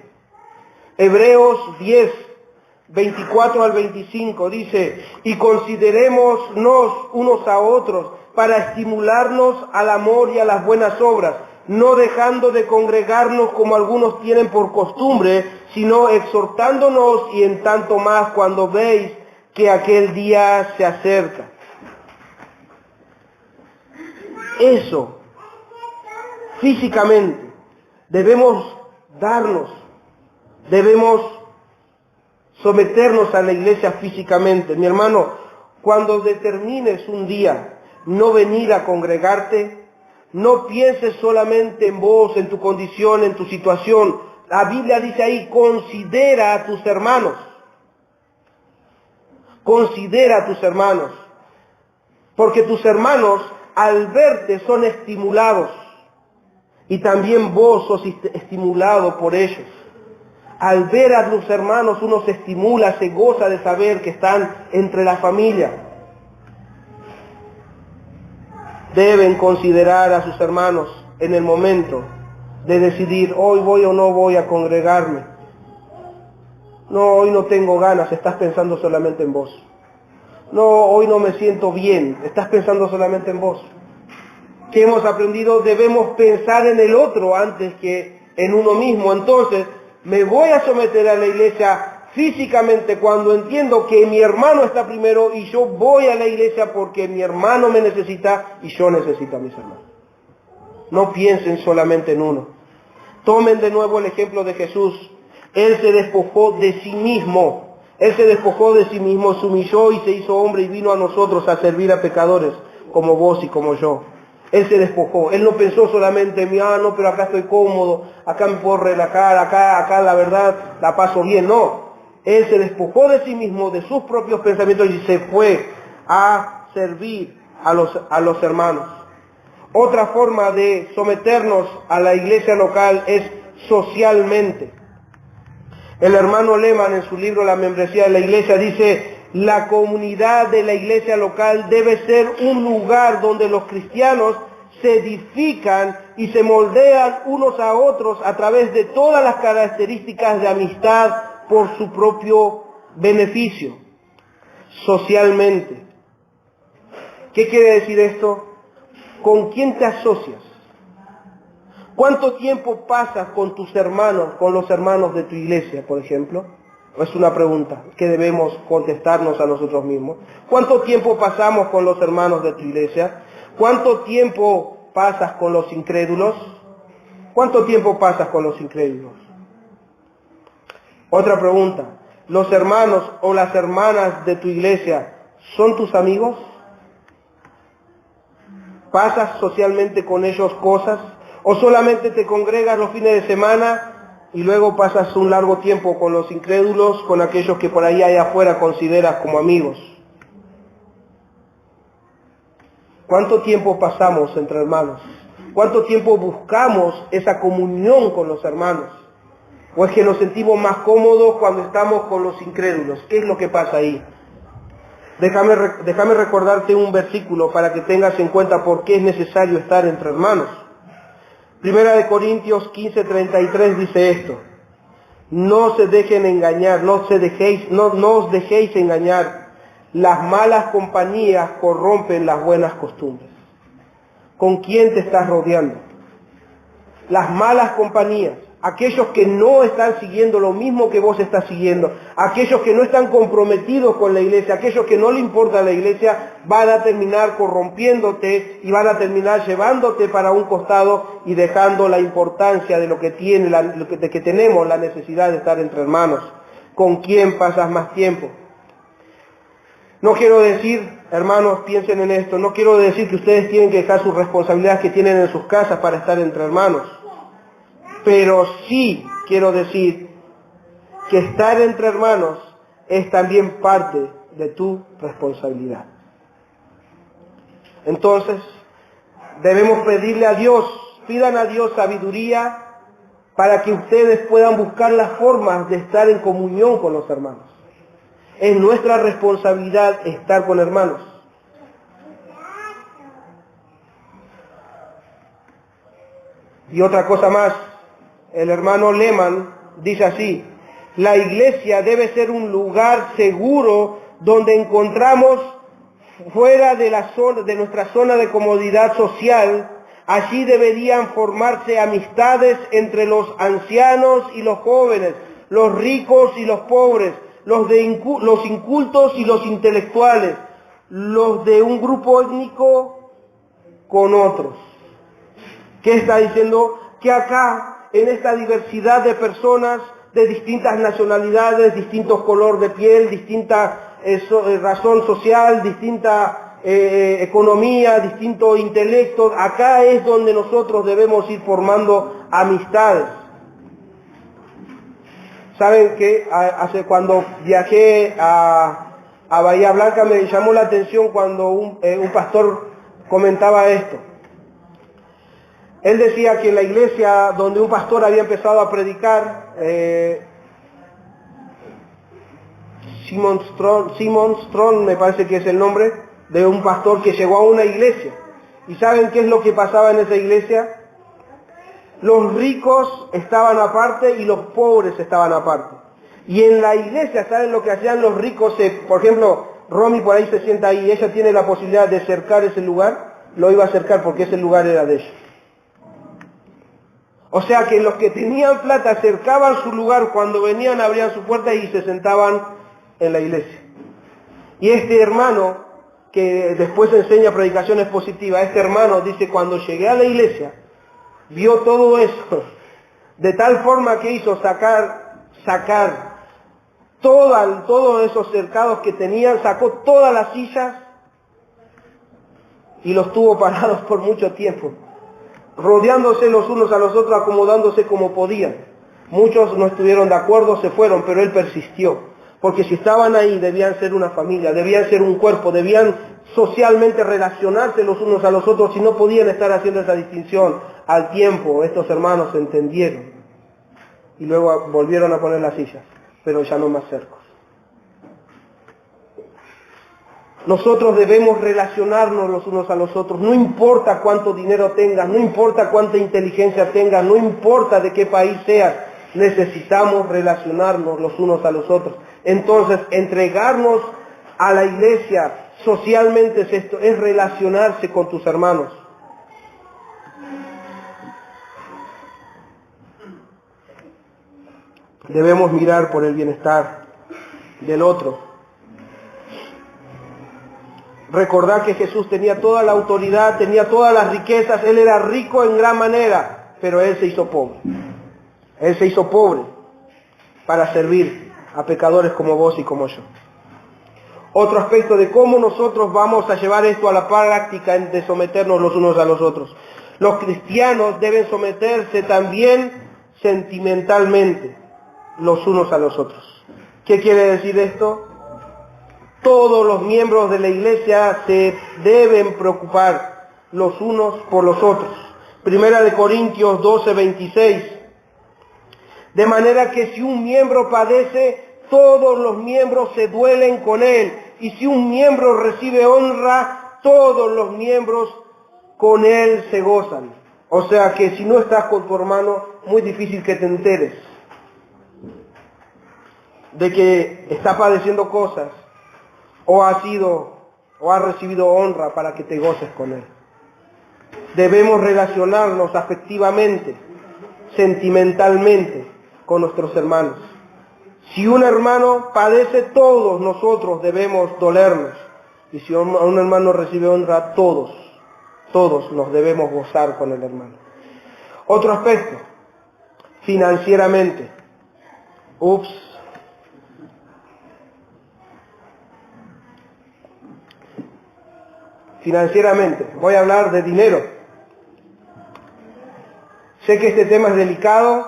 Hebreos 10, 24 al 25, dice, y considerémonos unos a otros para estimularnos al amor y a las buenas obras, no dejando de congregarnos como algunos tienen por costumbre, sino exhortándonos y en tanto más cuando veis que aquel día se acerca. Eso, físicamente, debemos darnos, debemos someternos a la iglesia físicamente. Mi hermano, cuando determines un día no venir a congregarte, no pienses solamente en vos, en tu condición, en tu situación. La Biblia dice ahí, considera a tus hermanos. Considera a tus hermanos. Porque tus hermanos, al verte, son estimulados. Y también vos sos estimulado por ellos. Al ver a tus hermanos uno se estimula, se goza de saber que están entre la familia. Deben considerar a sus hermanos en el momento de decidir, hoy voy o no voy a congregarme. No, hoy no tengo ganas, estás pensando solamente en vos. No, hoy no me siento bien, estás pensando solamente en vos. ¿Qué hemos aprendido? Debemos pensar en el otro antes que en uno mismo. Entonces, me voy a someter a la iglesia físicamente cuando entiendo que mi hermano está primero y yo voy a la iglesia porque mi hermano me necesita y yo necesito a mis hermanos. No piensen solamente en uno. Tomen de nuevo el ejemplo de Jesús. Él se despojó de sí mismo. Él se despojó de sí mismo, se humilló y se hizo hombre y vino a nosotros a servir a pecadores como vos y como yo. Él se despojó. Él no pensó solamente en mí, no, pero acá estoy cómodo, acá me puedo relajar, acá la verdad la paso bien. No. Él se despojó de sí mismo, de sus propios pensamientos y se fue a servir a los hermanos. Otra forma de someternos a la iglesia local es socialmente. El hermano Lehmann en su libro La membresía de la iglesia dice, la comunidad de la iglesia local debe ser un lugar donde los cristianos se edifican y se moldean unos a otros a través de todas las características de amistad por su propio beneficio, socialmente. ¿Qué quiere decir esto? ¿Con quién te asocias? ¿Cuánto tiempo pasas con tus hermanos, con los hermanos de tu iglesia, por ejemplo? Es una pregunta que debemos contestarnos a nosotros mismos. ¿Cuánto tiempo pasamos con los hermanos de tu iglesia? ¿Cuánto tiempo pasas con los incrédulos? ¿Cuánto tiempo pasas con los incrédulos? Otra pregunta, ¿los hermanos o las hermanas de tu iglesia son tus amigos? ¿Pasas socialmente con ellos cosas? ¿O solamente te congregas los fines de semana y luego pasas un largo tiempo con los incrédulos, con aquellos que por ahí allá afuera consideras como amigos? ¿Cuánto tiempo pasamos entre hermanos? ¿Cuánto tiempo buscamos esa comunión con los hermanos? ¿O es que nos sentimos más cómodos cuando estamos con los incrédulos? ¿Qué es lo que pasa ahí? Déjame recordarte un versículo para que tengas en cuenta por qué es necesario estar entre hermanos. Primera de Corintios 15:33 dice esto. No se dejen engañar, no os dejéis engañar. Las malas compañías corrompen las buenas costumbres. ¿Con quién te estás rodeando? Las malas compañías, aquellos que no están siguiendo lo mismo que vos estás siguiendo, aquellos que no están comprometidos con la iglesia, aquellos que no le importa la iglesia, van a terminar corrompiéndote y van a terminar llevándote para un costado y dejando la importancia de lo que que tenemos la necesidad de estar entre hermanos. ¿Con quién pasas más tiempo? No quiero decir, hermanos, piensen en esto, no quiero decir que ustedes tienen que dejar sus responsabilidades que tienen en sus casas para estar entre hermanos. Pero sí quiero decir que estar entre hermanos es también parte de tu responsabilidad. Entonces, debemos pedirle a Dios, pidan a Dios sabiduría para que ustedes puedan buscar las formas de estar en comunión con los hermanos. Es nuestra responsabilidad estar con hermanos. Y otra cosa más, el hermano Lehmann dice así, La iglesia debe ser un lugar seguro donde encontramos fuera de nuestra zona de comodidad social. Allí deberían formarse amistades entre los ancianos y los jóvenes, los ricos y los pobres, los incultos y los intelectuales, los de un grupo étnico con otros. ¿Qué está diciendo? Que acá, en esta diversidad de personas, de distintas nacionalidades, distintos color de piel, distinta razón social, distinta economía, distinto intelecto, acá es donde nosotros debemos ir formando amistades. Saben que cuando viajé a Bahía Blanca me llamó la atención cuando un pastor comentaba esto. Él decía que en la iglesia donde un pastor había empezado a predicar, Simon Strong me parece que es el nombre, de un pastor que llegó a una iglesia. ¿Y saben qué es lo que pasaba en esa iglesia? Los ricos estaban aparte y los pobres estaban aparte. Y en la iglesia, ¿saben lo que hacían los ricos? Por ejemplo, Romy por ahí se sienta ahí, ella tiene la posibilidad de cercar ese lugar, lo iba a cercar porque ese lugar era de ella. O sea que los que tenían plata cercaban su lugar, cuando venían abrían su puerta y se sentaban en la iglesia. Y este hermano, que después enseña predicaciones positivas, este hermano dice, cuando llegué a la iglesia, vio todo eso, de tal forma que hizo sacar todos esos cercados que tenían, sacó todas las sillas y los tuvo parados por mucho tiempo, rodeándose los unos a los otros, acomodándose como podían. Muchos no estuvieron de acuerdo, se fueron, pero él persistió, porque si estaban ahí debían ser una familia, debían ser un cuerpo, debían socialmente relacionarse los unos a los otros y no podían estar haciendo esa distinción. Al tiempo estos hermanos entendieron y luego volvieron a poner las sillas, pero ya no más cercos. Nosotros debemos relacionarnos los unos a los otros, no importa cuánto dinero tengas, no importa cuánta inteligencia tengas, no importa de qué país seas, necesitamos relacionarnos los unos a los otros. Entonces, entregarnos a la iglesia socialmente es esto, es relacionarse con tus hermanos. Debemos mirar por el bienestar del otro. Recordar que Jesús tenía toda la autoridad, tenía todas las riquezas, Él era rico en gran manera, pero Él se hizo pobre. Él se hizo pobre para servir a pecadores como vos y como yo. Otro aspecto de cómo nosotros vamos a llevar esto a la práctica de someternos los unos a los otros. Los cristianos deben someterse también sentimentalmente los unos a los otros. ¿Qué quiere decir esto? Todos los miembros de la iglesia se deben preocupar los unos por los otros. Primera de Corintios 12:26. De manera que si un miembro padece, todos los miembros se duelen con él. Y si un miembro recibe honra, todos los miembros con él se gozan. O sea que si no estás con tu hermano, muy difícil que te enteres de que está padeciendo cosas, o ha recibido honra para que te goces con él. Debemos relacionarnos afectivamente, sentimentalmente con nuestros hermanos. Si un hermano padece, todos nosotros debemos dolernos. Y si un hermano recibe honra, todos nos debemos gozar con el hermano. Otro aspecto, financieramente. Financieramente, voy a hablar de dinero. Sé que este tema es delicado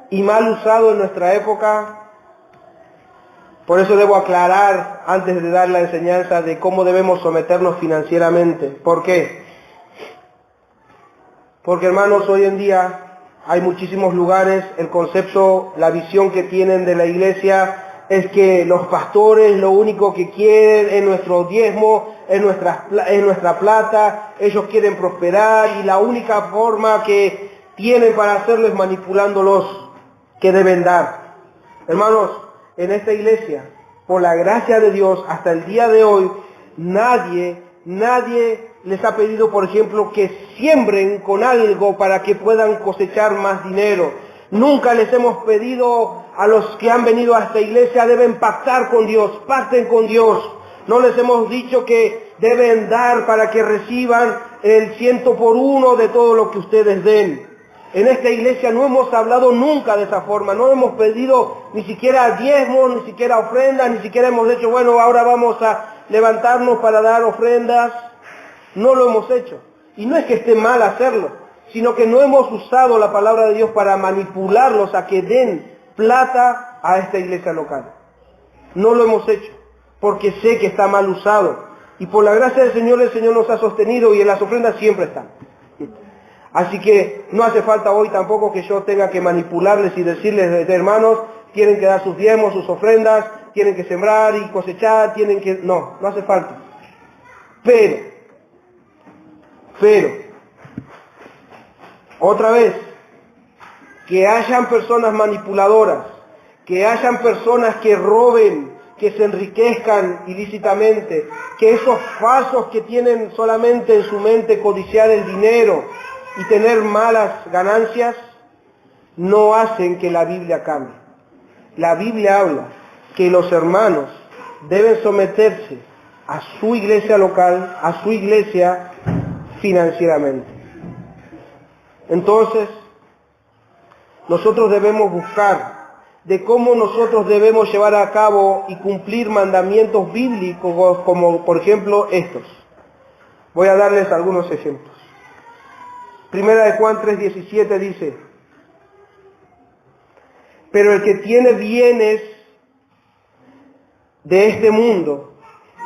y mal usado en nuestra época, por eso debo aclarar antes de dar la enseñanza de cómo debemos someternos financieramente. ¿Por qué? Porque, hermanos, hoy en día hay muchísimos lugares, el concepto, la visión que tienen de la iglesia es que los pastores lo único que quieren es nuestro diezmo, es nuestra plata, ellos quieren prosperar y la única forma que tienen para hacerlo es manipulándolos que deben dar. Hermanos, en esta iglesia, por la gracia de Dios, hasta el día de hoy, nadie les ha pedido, por ejemplo, que siembren con algo para que puedan cosechar más dinero. Nunca les hemos pedido a los que han venido a esta iglesia, deben pactar con Dios, pacten con Dios. No les hemos dicho que deben dar para que reciban el 100 por 1 de todo lo que ustedes den. En esta iglesia no hemos hablado nunca de esa forma, no hemos pedido ni siquiera diezmos, ni siquiera ofrendas, ni siquiera hemos dicho, bueno, ahora vamos a levantarnos para dar ofrendas. No lo hemos hecho. Y no es que esté mal hacerlo, sino que no hemos usado la palabra de Dios para manipularlos a que den plata a esta iglesia local. No lo hemos hecho, porque sé que está mal usado. Y por la gracia del Señor, el Señor nos ha sostenido y en las ofrendas siempre están. Así que no hace falta hoy tampoco que yo tenga que manipularles y decirles, hermanos, tienen que dar sus diezmos, sus ofrendas, tienen que sembrar y cosechar, tienen que... No hace falta. Pero, otra vez, que hayan personas manipuladoras, que hayan personas que roben, que se enriquezcan ilícitamente, que esos falsos que tienen solamente en su mente codiciar el dinero y tener malas ganancias, no hacen que la Biblia cambie. La Biblia habla que los hermanos deben someterse a su iglesia local, a su iglesia financieramente. Entonces, nosotros debemos buscar de cómo nosotros debemos llevar a cabo y cumplir mandamientos bíblicos, como por ejemplo estos. Voy a darles algunos ejemplos. Primera de Juan 3:17 dice, pero el que tiene bienes de este mundo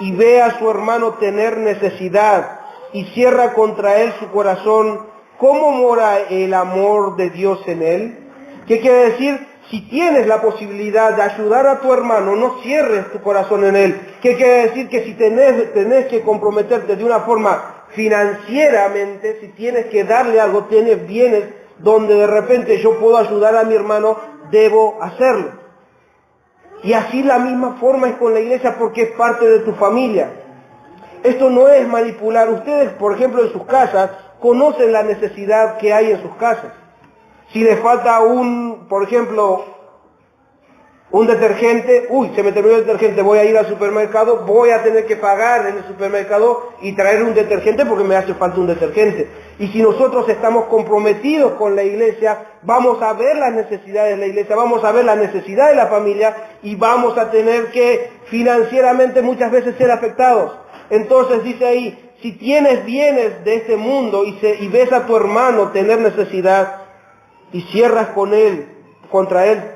y ve a su hermano tener necesidad y cierra contra él su corazón, ¿cómo mora el amor de Dios en él? ¿Qué quiere decir? Si tienes la posibilidad de ayudar a tu hermano, no cierres tu corazón en él. ¿Qué quiere decir? Que si tenés que comprometerte de una forma financieramente, si tienes que darle algo, tienes bienes donde de repente yo puedo ayudar a mi hermano, debo hacerlo. Y así la misma forma es con la iglesia porque es parte de tu familia. Esto no es manipular. Ustedes, por ejemplo, en sus casas, conocen la necesidad que hay en sus casas. Si les falta por ejemplo, un detergente, se me terminó el detergente, voy a ir al supermercado, voy a tener que pagar en el supermercado y traer un detergente porque me hace falta un detergente. Y si nosotros estamos comprometidos con la iglesia, vamos a ver las necesidades de la iglesia, vamos a ver la necesidad de la familia y vamos a tener que financieramente muchas veces ser afectados. Entonces dice ahí, si tienes bienes de este mundo y ves a tu hermano tener necesidad y cierras contra él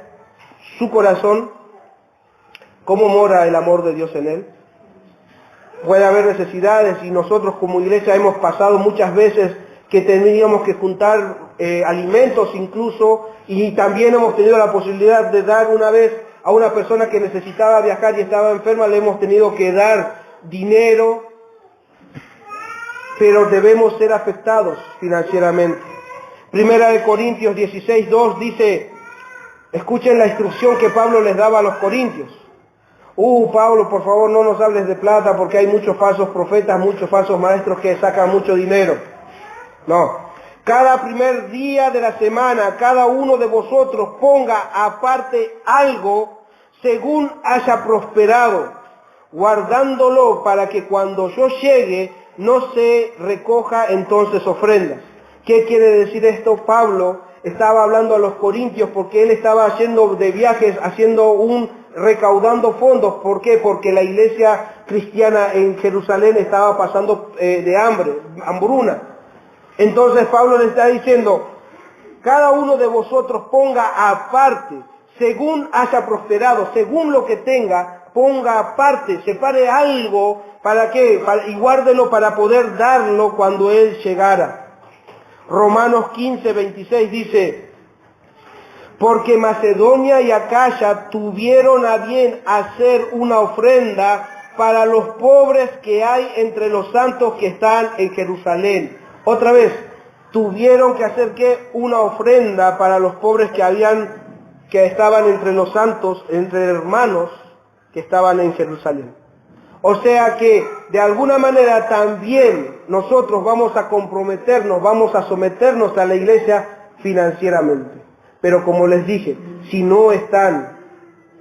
su corazón, ¿cómo mora el amor de Dios en él? Puede haber necesidades y nosotros como iglesia hemos pasado muchas veces que teníamos que juntar alimentos incluso, y también hemos tenido la posibilidad de dar una vez a una persona que necesitaba viajar y estaba enferma, le hemos tenido que dar dinero, pero debemos ser afectados financieramente. Primera de Corintios 16:2 dice, escuchen la instrucción que Pablo les daba a los corintios. Pablo, por favor, no nos hables de plata porque hay muchos falsos profetas, muchos falsos maestros que sacan mucho dinero. No. Cada primer día de la semana, cada uno de vosotros ponga aparte algo según haya prosperado, guardándolo para que cuando yo llegue no se recoja entonces ofrendas. ¿Qué quiere decir esto? Pablo estaba hablando a los corintios porque él estaba haciendo de viajes, recaudando fondos. ¿Por qué? Porque la iglesia cristiana en Jerusalén estaba pasando de hambruna. Entonces Pablo le está diciendo, cada uno de vosotros ponga aparte, según haya prosperado, según lo que tenga, ponga aparte, separe algo, ¿para qué? Y guárdelo para poder darlo cuando él llegara. Romanos 15:26 dice, porque Macedonia y Acaya tuvieron a bien hacer una ofrenda para los pobres que hay entre los santos que están en Jerusalén. Otra vez, tuvieron que hacer ¿qué? Una ofrenda para los pobres que habían que estaban entre los santos, entre hermanos que estaban en Jerusalén. O sea que de alguna manera también nosotros vamos a comprometernos, vamos a someternos a la iglesia financieramente. Pero como les dije, si no están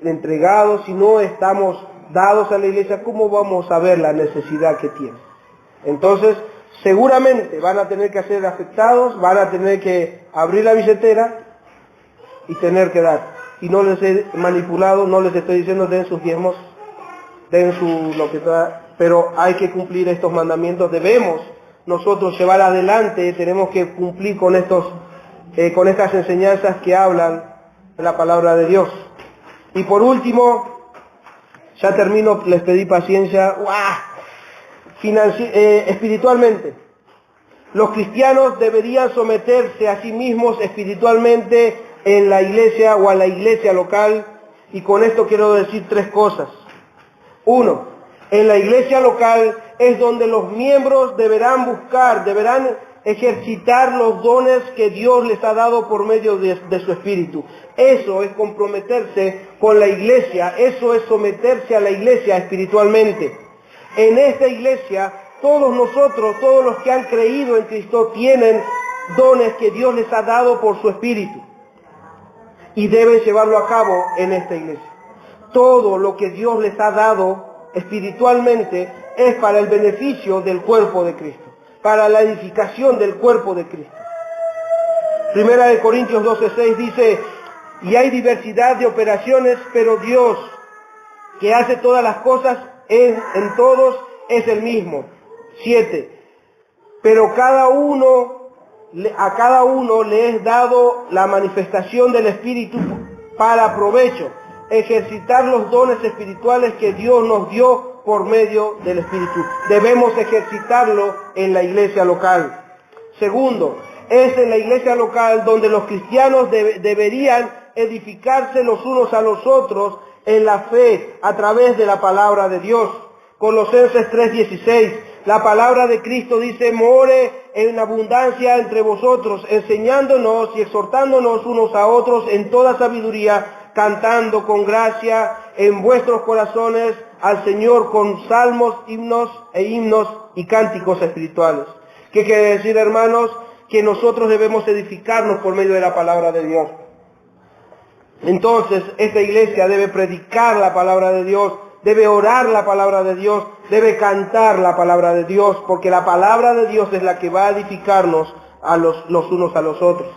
entregados, si no estamos dados a la iglesia, ¿cómo vamos a ver la necesidad que tienen? Entonces, seguramente van a tener que ser afectados, van a tener que abrir la billetera y tener que dar. Y no les he manipulado, no les estoy diciendo den sus diezmos, den su lo que sea, pero hay que cumplir estos mandamientos. Debemos nosotros llevar adelante, tenemos que cumplir con con estas enseñanzas que hablan de la palabra de Dios. Y por último, ya termino, les pedí paciencia. Espiritualmente, los cristianos deberían someterse a sí mismos espiritualmente en la iglesia o a la iglesia local, y con esto quiero decir tres cosas. Uno, en la iglesia local es donde los miembros deberán ejercitar los dones que Dios les ha dado por medio de su Espíritu. Eso es comprometerse con la iglesia, eso es someterse a la iglesia espiritualmente. En esta iglesia, todos nosotros, todos los que han creído en Cristo, tienen dones que Dios les ha dado por su Espíritu. Y deben llevarlo a cabo en esta iglesia. Todo lo que Dios les ha dado espiritualmente es para el beneficio del cuerpo de Cristo, para la edificación del cuerpo de Cristo. Primera de Corintios 12:6 dice, y hay diversidad de operaciones, pero Dios, que hace todas las cosas en todos, es el mismo. 7. Pero a cada uno le es dado la manifestación del Espíritu para provecho, ejercitar los dones espirituales que Dios nos dio por medio del Espíritu. Debemos ejercitarlo en la iglesia local. Segundo, es en la iglesia local donde los cristianos deberían edificarse los unos a los otros en la fe a través de la palabra de Dios. Colosenses 3:16, la palabra de Cristo dice, more en abundancia entre vosotros, enseñándonos y exhortándonos unos a otros en toda sabiduría, cantando con gracia en vuestros corazones al Señor con salmos, himnos y cánticos espirituales. ¿Qué quiere decir, hermanos? Que nosotros debemos edificarnos por medio de la palabra de Dios. Entonces, esta iglesia debe predicar la palabra de Dios, debe orar la palabra de Dios, debe cantar la palabra de Dios, porque la palabra de Dios es la que va a edificarnos a los unos a los otros.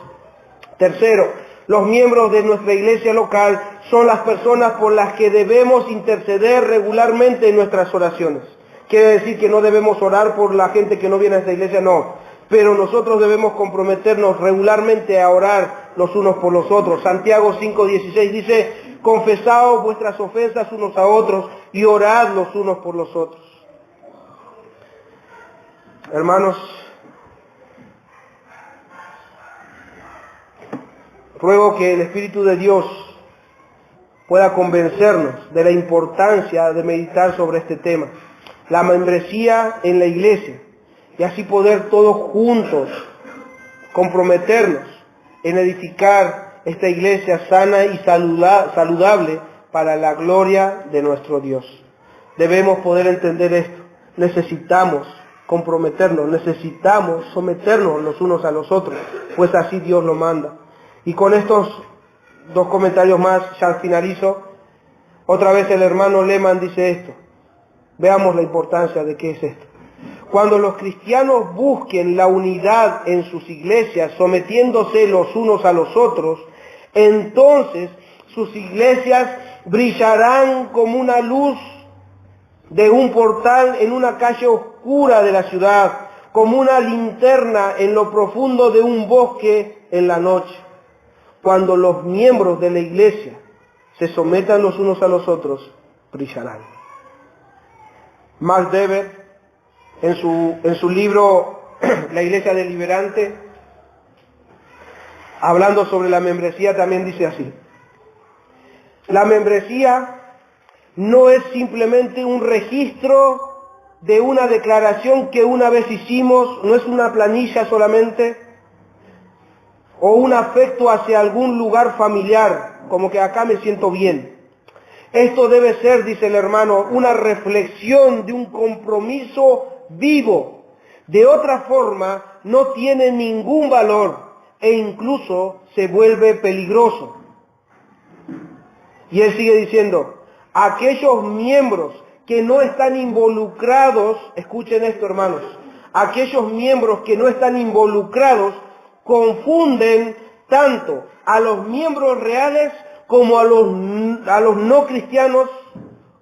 Tercero, los miembros de nuestra iglesia local son las personas por las que debemos interceder regularmente en nuestras oraciones. Quiere decir que no debemos orar por la gente que no viene a esta iglesia, no. Pero nosotros debemos comprometernos regularmente a orar los unos por los otros. Santiago 5:16 dice, confesaos vuestras ofensas unos a otros y orad los unos por los otros. Hermanos, ruego que el Espíritu de Dios pueda convencernos de la importancia de meditar sobre este tema, la membresía en la iglesia, y así poder todos juntos comprometernos en edificar esta iglesia sana y saludable para la gloria de nuestro Dios. Debemos poder entender esto. Necesitamos comprometernos, necesitamos someternos los unos a los otros, pues así Dios lo manda. Y con estos dos comentarios más ya finalizo. Otra vez el hermano Lehmann dice esto. Veamos la importancia de qué es esto. Cuando los cristianos busquen la unidad en sus iglesias, sometiéndose los unos a los otros, entonces sus iglesias brillarán como una luz de un portal en una calle oscura de la ciudad, como una linterna en lo profundo de un bosque en la noche. Cuando los miembros de la iglesia se sometan los unos a los otros, brillarán. Max Weber, en su libro La Iglesia Deliberante, hablando sobre la membresía, también dice así: la membresía no es simplemente un registro de una declaración que una vez hicimos, no es una planilla solamente, o un afecto hacia algún lugar familiar. como que acá me siento bien. Esto debe ser, dice el hermano, una reflexión de un compromiso vivo. De otra forma, no tiene ningún valor e incluso se vuelve peligroso. Y él sigue diciendo, aquellos miembros que no están involucrados, escuchen esto, hermanos, aquellos miembros que no están involucrados confunden tanto a los miembros reales como a los no cristianos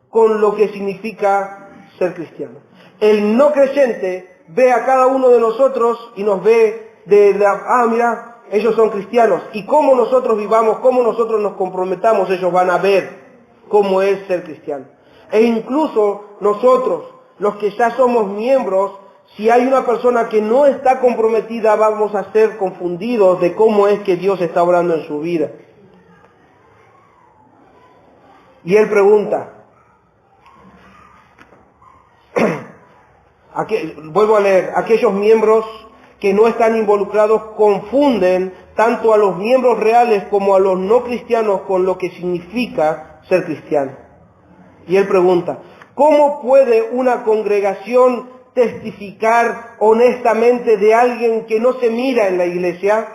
con lo que significa ser cristiano. El no creyente ve a cada uno de nosotros y nos ve mira, ellos son cristianos. Y cómo nosotros vivamos, cómo nosotros nos comprometamos, ellos van a ver cómo es ser cristiano. E incluso nosotros, los que ya somos miembros, si hay una persona que no está comprometida, vamos a ser confundidos de cómo es que Dios está obrando en su vida. Y él pregunta, vuelvo a leer, aquellos miembros que no están involucrados confunden tanto a los miembros reales como a los no cristianos con lo que significa ser cristiano. Y él pregunta, ¿cómo puede una congregación testificar honestamente de alguien que no se mira en la iglesia?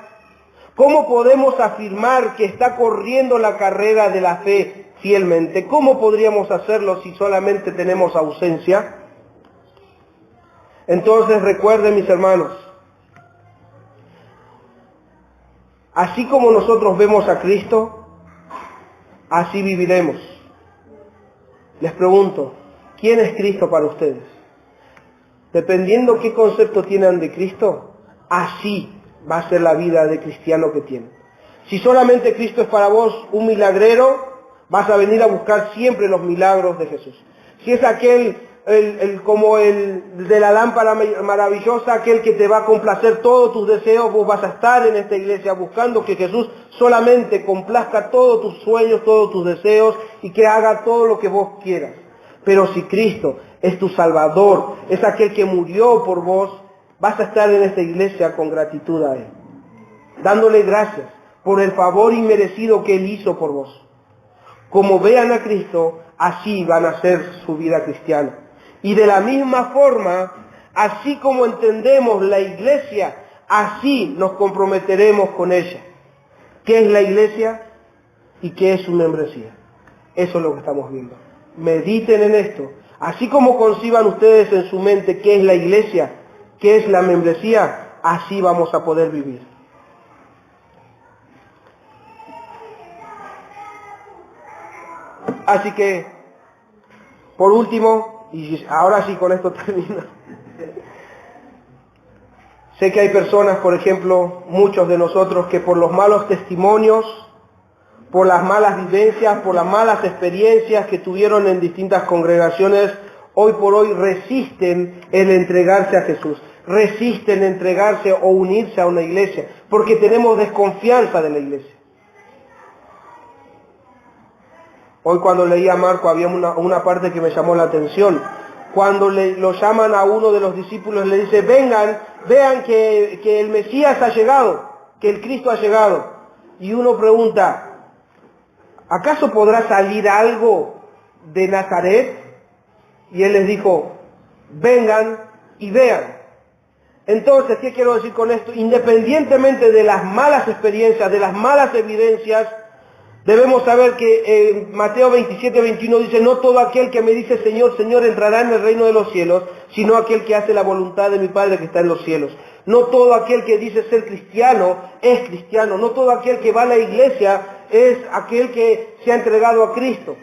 ¿Cómo podemos afirmar que está corriendo la carrera de la fe fielmente? ¿Cómo podríamos hacerlo si solamente tenemos ausencia? Entonces recuerden, mis hermanos, así como nosotros vemos a Cristo, así viviremos. Les pregunto, ¿quién es Cristo para ustedes? Dependiendo qué concepto tienen de Cristo, así va a ser la vida de cristiano que tienen. Si solamente Cristo es para vos un milagrero, vas a venir a buscar siempre los milagros de Jesús. Si es aquel, como el de la lámpara maravillosa, aquel que te va a complacer todos tus deseos, vos vas a estar en esta iglesia buscando que Jesús solamente complazca todos tus sueños, todos tus deseos y que haga todo lo que vos quieras. Pero si Cristo es tu Salvador, es aquel que murió por vos, vas a estar en esta iglesia con gratitud a Él, dándole gracias por el favor inmerecido que Él hizo por vos. Como vean a Cristo, así van a ser su vida cristiana. Y de la misma forma, así como entendemos la iglesia, así nos comprometeremos con ella. ¿Qué es la iglesia y qué es su membresía? Eso es lo que estamos viendo. Mediten en esto. Así como conciban ustedes en su mente qué es la iglesia, qué es la membresía, así vamos a poder vivir. Así que, por último, y ahora sí con esto termino. Sé que hay personas, por ejemplo, muchos de nosotros, que por los malos testimonios, por las malas vivencias, por las malas experiencias que tuvieron en distintas congregaciones, hoy por hoy resisten el entregarse a Jesús, resisten entregarse o unirse a una iglesia, porque tenemos desconfianza de la iglesia. Hoy cuando leía a Marco había una parte que me llamó la atención. Cuando lo llaman a uno de los discípulos, le dice, vengan, vean que el Mesías ha llegado, que el Cristo ha llegado. Y uno pregunta, ¿acaso podrá salir algo de Nazaret? Y él les dijo, vengan y vean. Entonces, ¿qué quiero decir con esto? Independientemente de las malas experiencias, de las malas evidencias, debemos saber que en Mateo 27:21 dice, no todo aquel que me dice Señor, Señor entrará en el reino de los cielos, sino aquel que hace la voluntad de mi Padre que está en los cielos. No todo aquel que dice ser cristiano es cristiano. No todo aquel que va a la iglesia es aquel que se ha entregado a Cristo.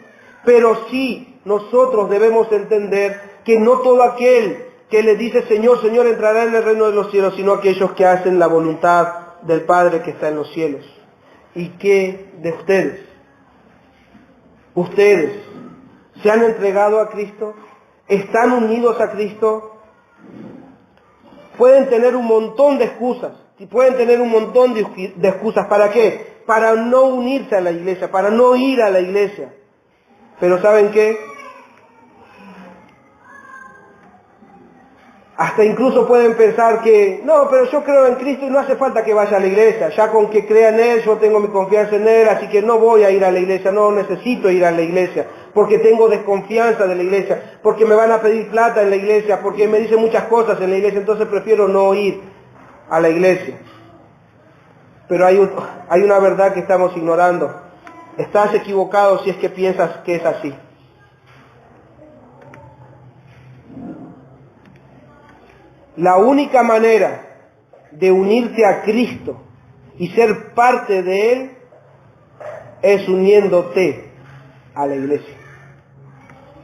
Pero sí nosotros debemos entender que no todo aquel que le dice Señor, Señor entrará en el reino de los cielos, sino aquellos que hacen la voluntad del Padre que está en los cielos. ¿Y qué de ustedes? ¿Ustedes se han entregado a Cristo? ¿Están unidos a Cristo? Pueden tener un montón de excusas. Y pueden tener un montón de excusas. ¿Para qué? Para no unirse a la iglesia, para no ir a la iglesia. Pero ¿saben qué? Hasta incluso pueden pensar que, no, pero yo creo en Cristo y no hace falta que vaya a la iglesia. Ya con que crea en Él, yo tengo mi confianza en Él, así que no voy a ir a la iglesia, no necesito ir a la iglesia, porque tengo desconfianza de la iglesia, porque me van a pedir plata en la iglesia, porque me dicen muchas cosas en la iglesia, entonces prefiero no ir a la iglesia. Pero hay una verdad que estamos ignorando. Estás equivocado si es que piensas que es así. La única manera de unirte a Cristo y ser parte de Él es uniéndote a la iglesia.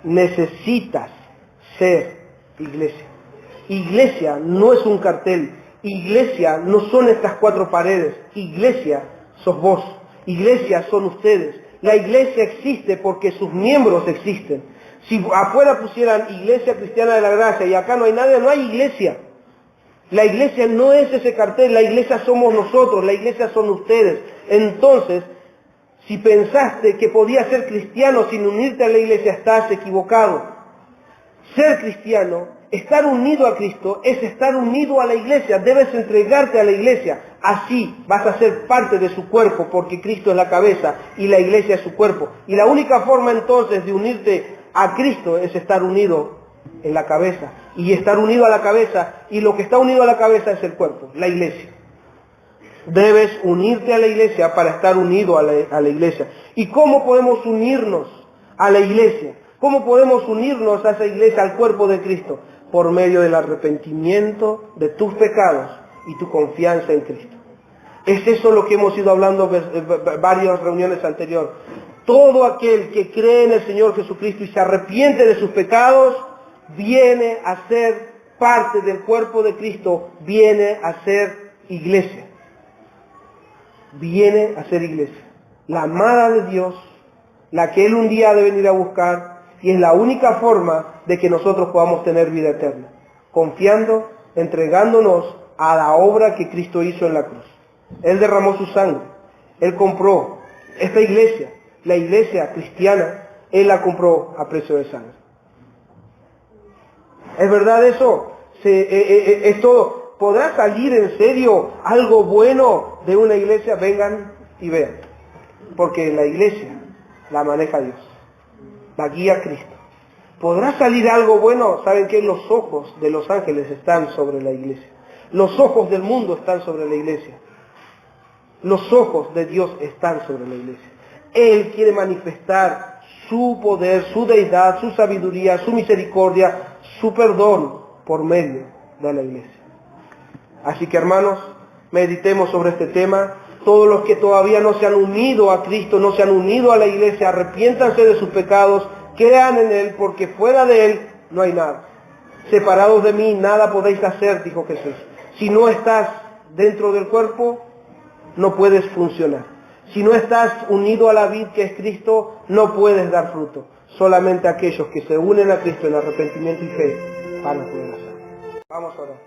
Necesitas ser iglesia. Iglesia no es un cartel. Iglesia no son estas 4 paredes. Iglesia sos vos. Iglesia son ustedes. La iglesia existe porque sus miembros existen. Si afuera pusieran Iglesia Cristiana de la Gracia y acá no hay nadie, no hay iglesia. La iglesia no es ese cartel, la iglesia somos nosotros, la iglesia son ustedes. Entonces, si pensaste que podías ser cristiano sin unirte a la iglesia, estás equivocado. Ser cristiano, estar unido a Cristo, es estar unido a la iglesia. Debes entregarte a la iglesia. Así vas a ser parte de su cuerpo, porque Cristo es la cabeza y la iglesia es su cuerpo. Y la única forma entonces de unirte a Cristo es estar unido en la cabeza. Y estar unido a la cabeza, y lo que está unido a la cabeza es el cuerpo, la iglesia. Debes unirte a la iglesia para estar unido a la iglesia. ¿Y cómo podemos unirnos a la iglesia? ¿Cómo podemos unirnos a esa iglesia, al cuerpo de Cristo? Por medio del arrepentimiento de tus pecados y tu confianza en Cristo. Es eso lo que hemos ido hablando varias reuniones anteriores. Todo aquel que cree en el Señor Jesucristo y se arrepiente de sus pecados, viene a ser parte del cuerpo de Cristo, viene a ser iglesia. Viene a ser iglesia. La amada de Dios, la que Él un día ha de venir a buscar, y es la única forma de que nosotros podamos tener vida eterna. Confiando, entregándonos a la obra que Cristo hizo en la cruz. Él derramó su sangre. Él compró esta iglesia, la iglesia cristiana, Él la compró a precio de sangre. ¿Es verdad eso? Es todo. ¿Podrá salir en serio algo bueno de una iglesia? Vengan y vean. Porque la iglesia la maneja Dios. La guía Cristo. ¿Podrá salir algo bueno? ¿Saben qué? Los ojos de los ángeles están sobre la iglesia. Los ojos del mundo están sobre la iglesia. Los ojos de Dios están sobre la iglesia. Él quiere manifestar su poder, su deidad, su sabiduría, su misericordia, su perdón por medio de la iglesia. Así que, hermanos, meditemos sobre este tema. Todos los que todavía no se han unido a Cristo, no se han unido a la iglesia, arrepiéntanse de sus pecados, crean en Él, porque fuera de Él no hay nada. Separados de mí, nada podéis hacer, dijo Jesús. Si no estás dentro del cuerpo, no puedes funcionar. Si no estás unido a la vid que es Cristo, no puedes dar fruto. Solamente aquellos que se unen a Cristo en arrepentimiento y fe van a poder hacerlo. Vamos a orar.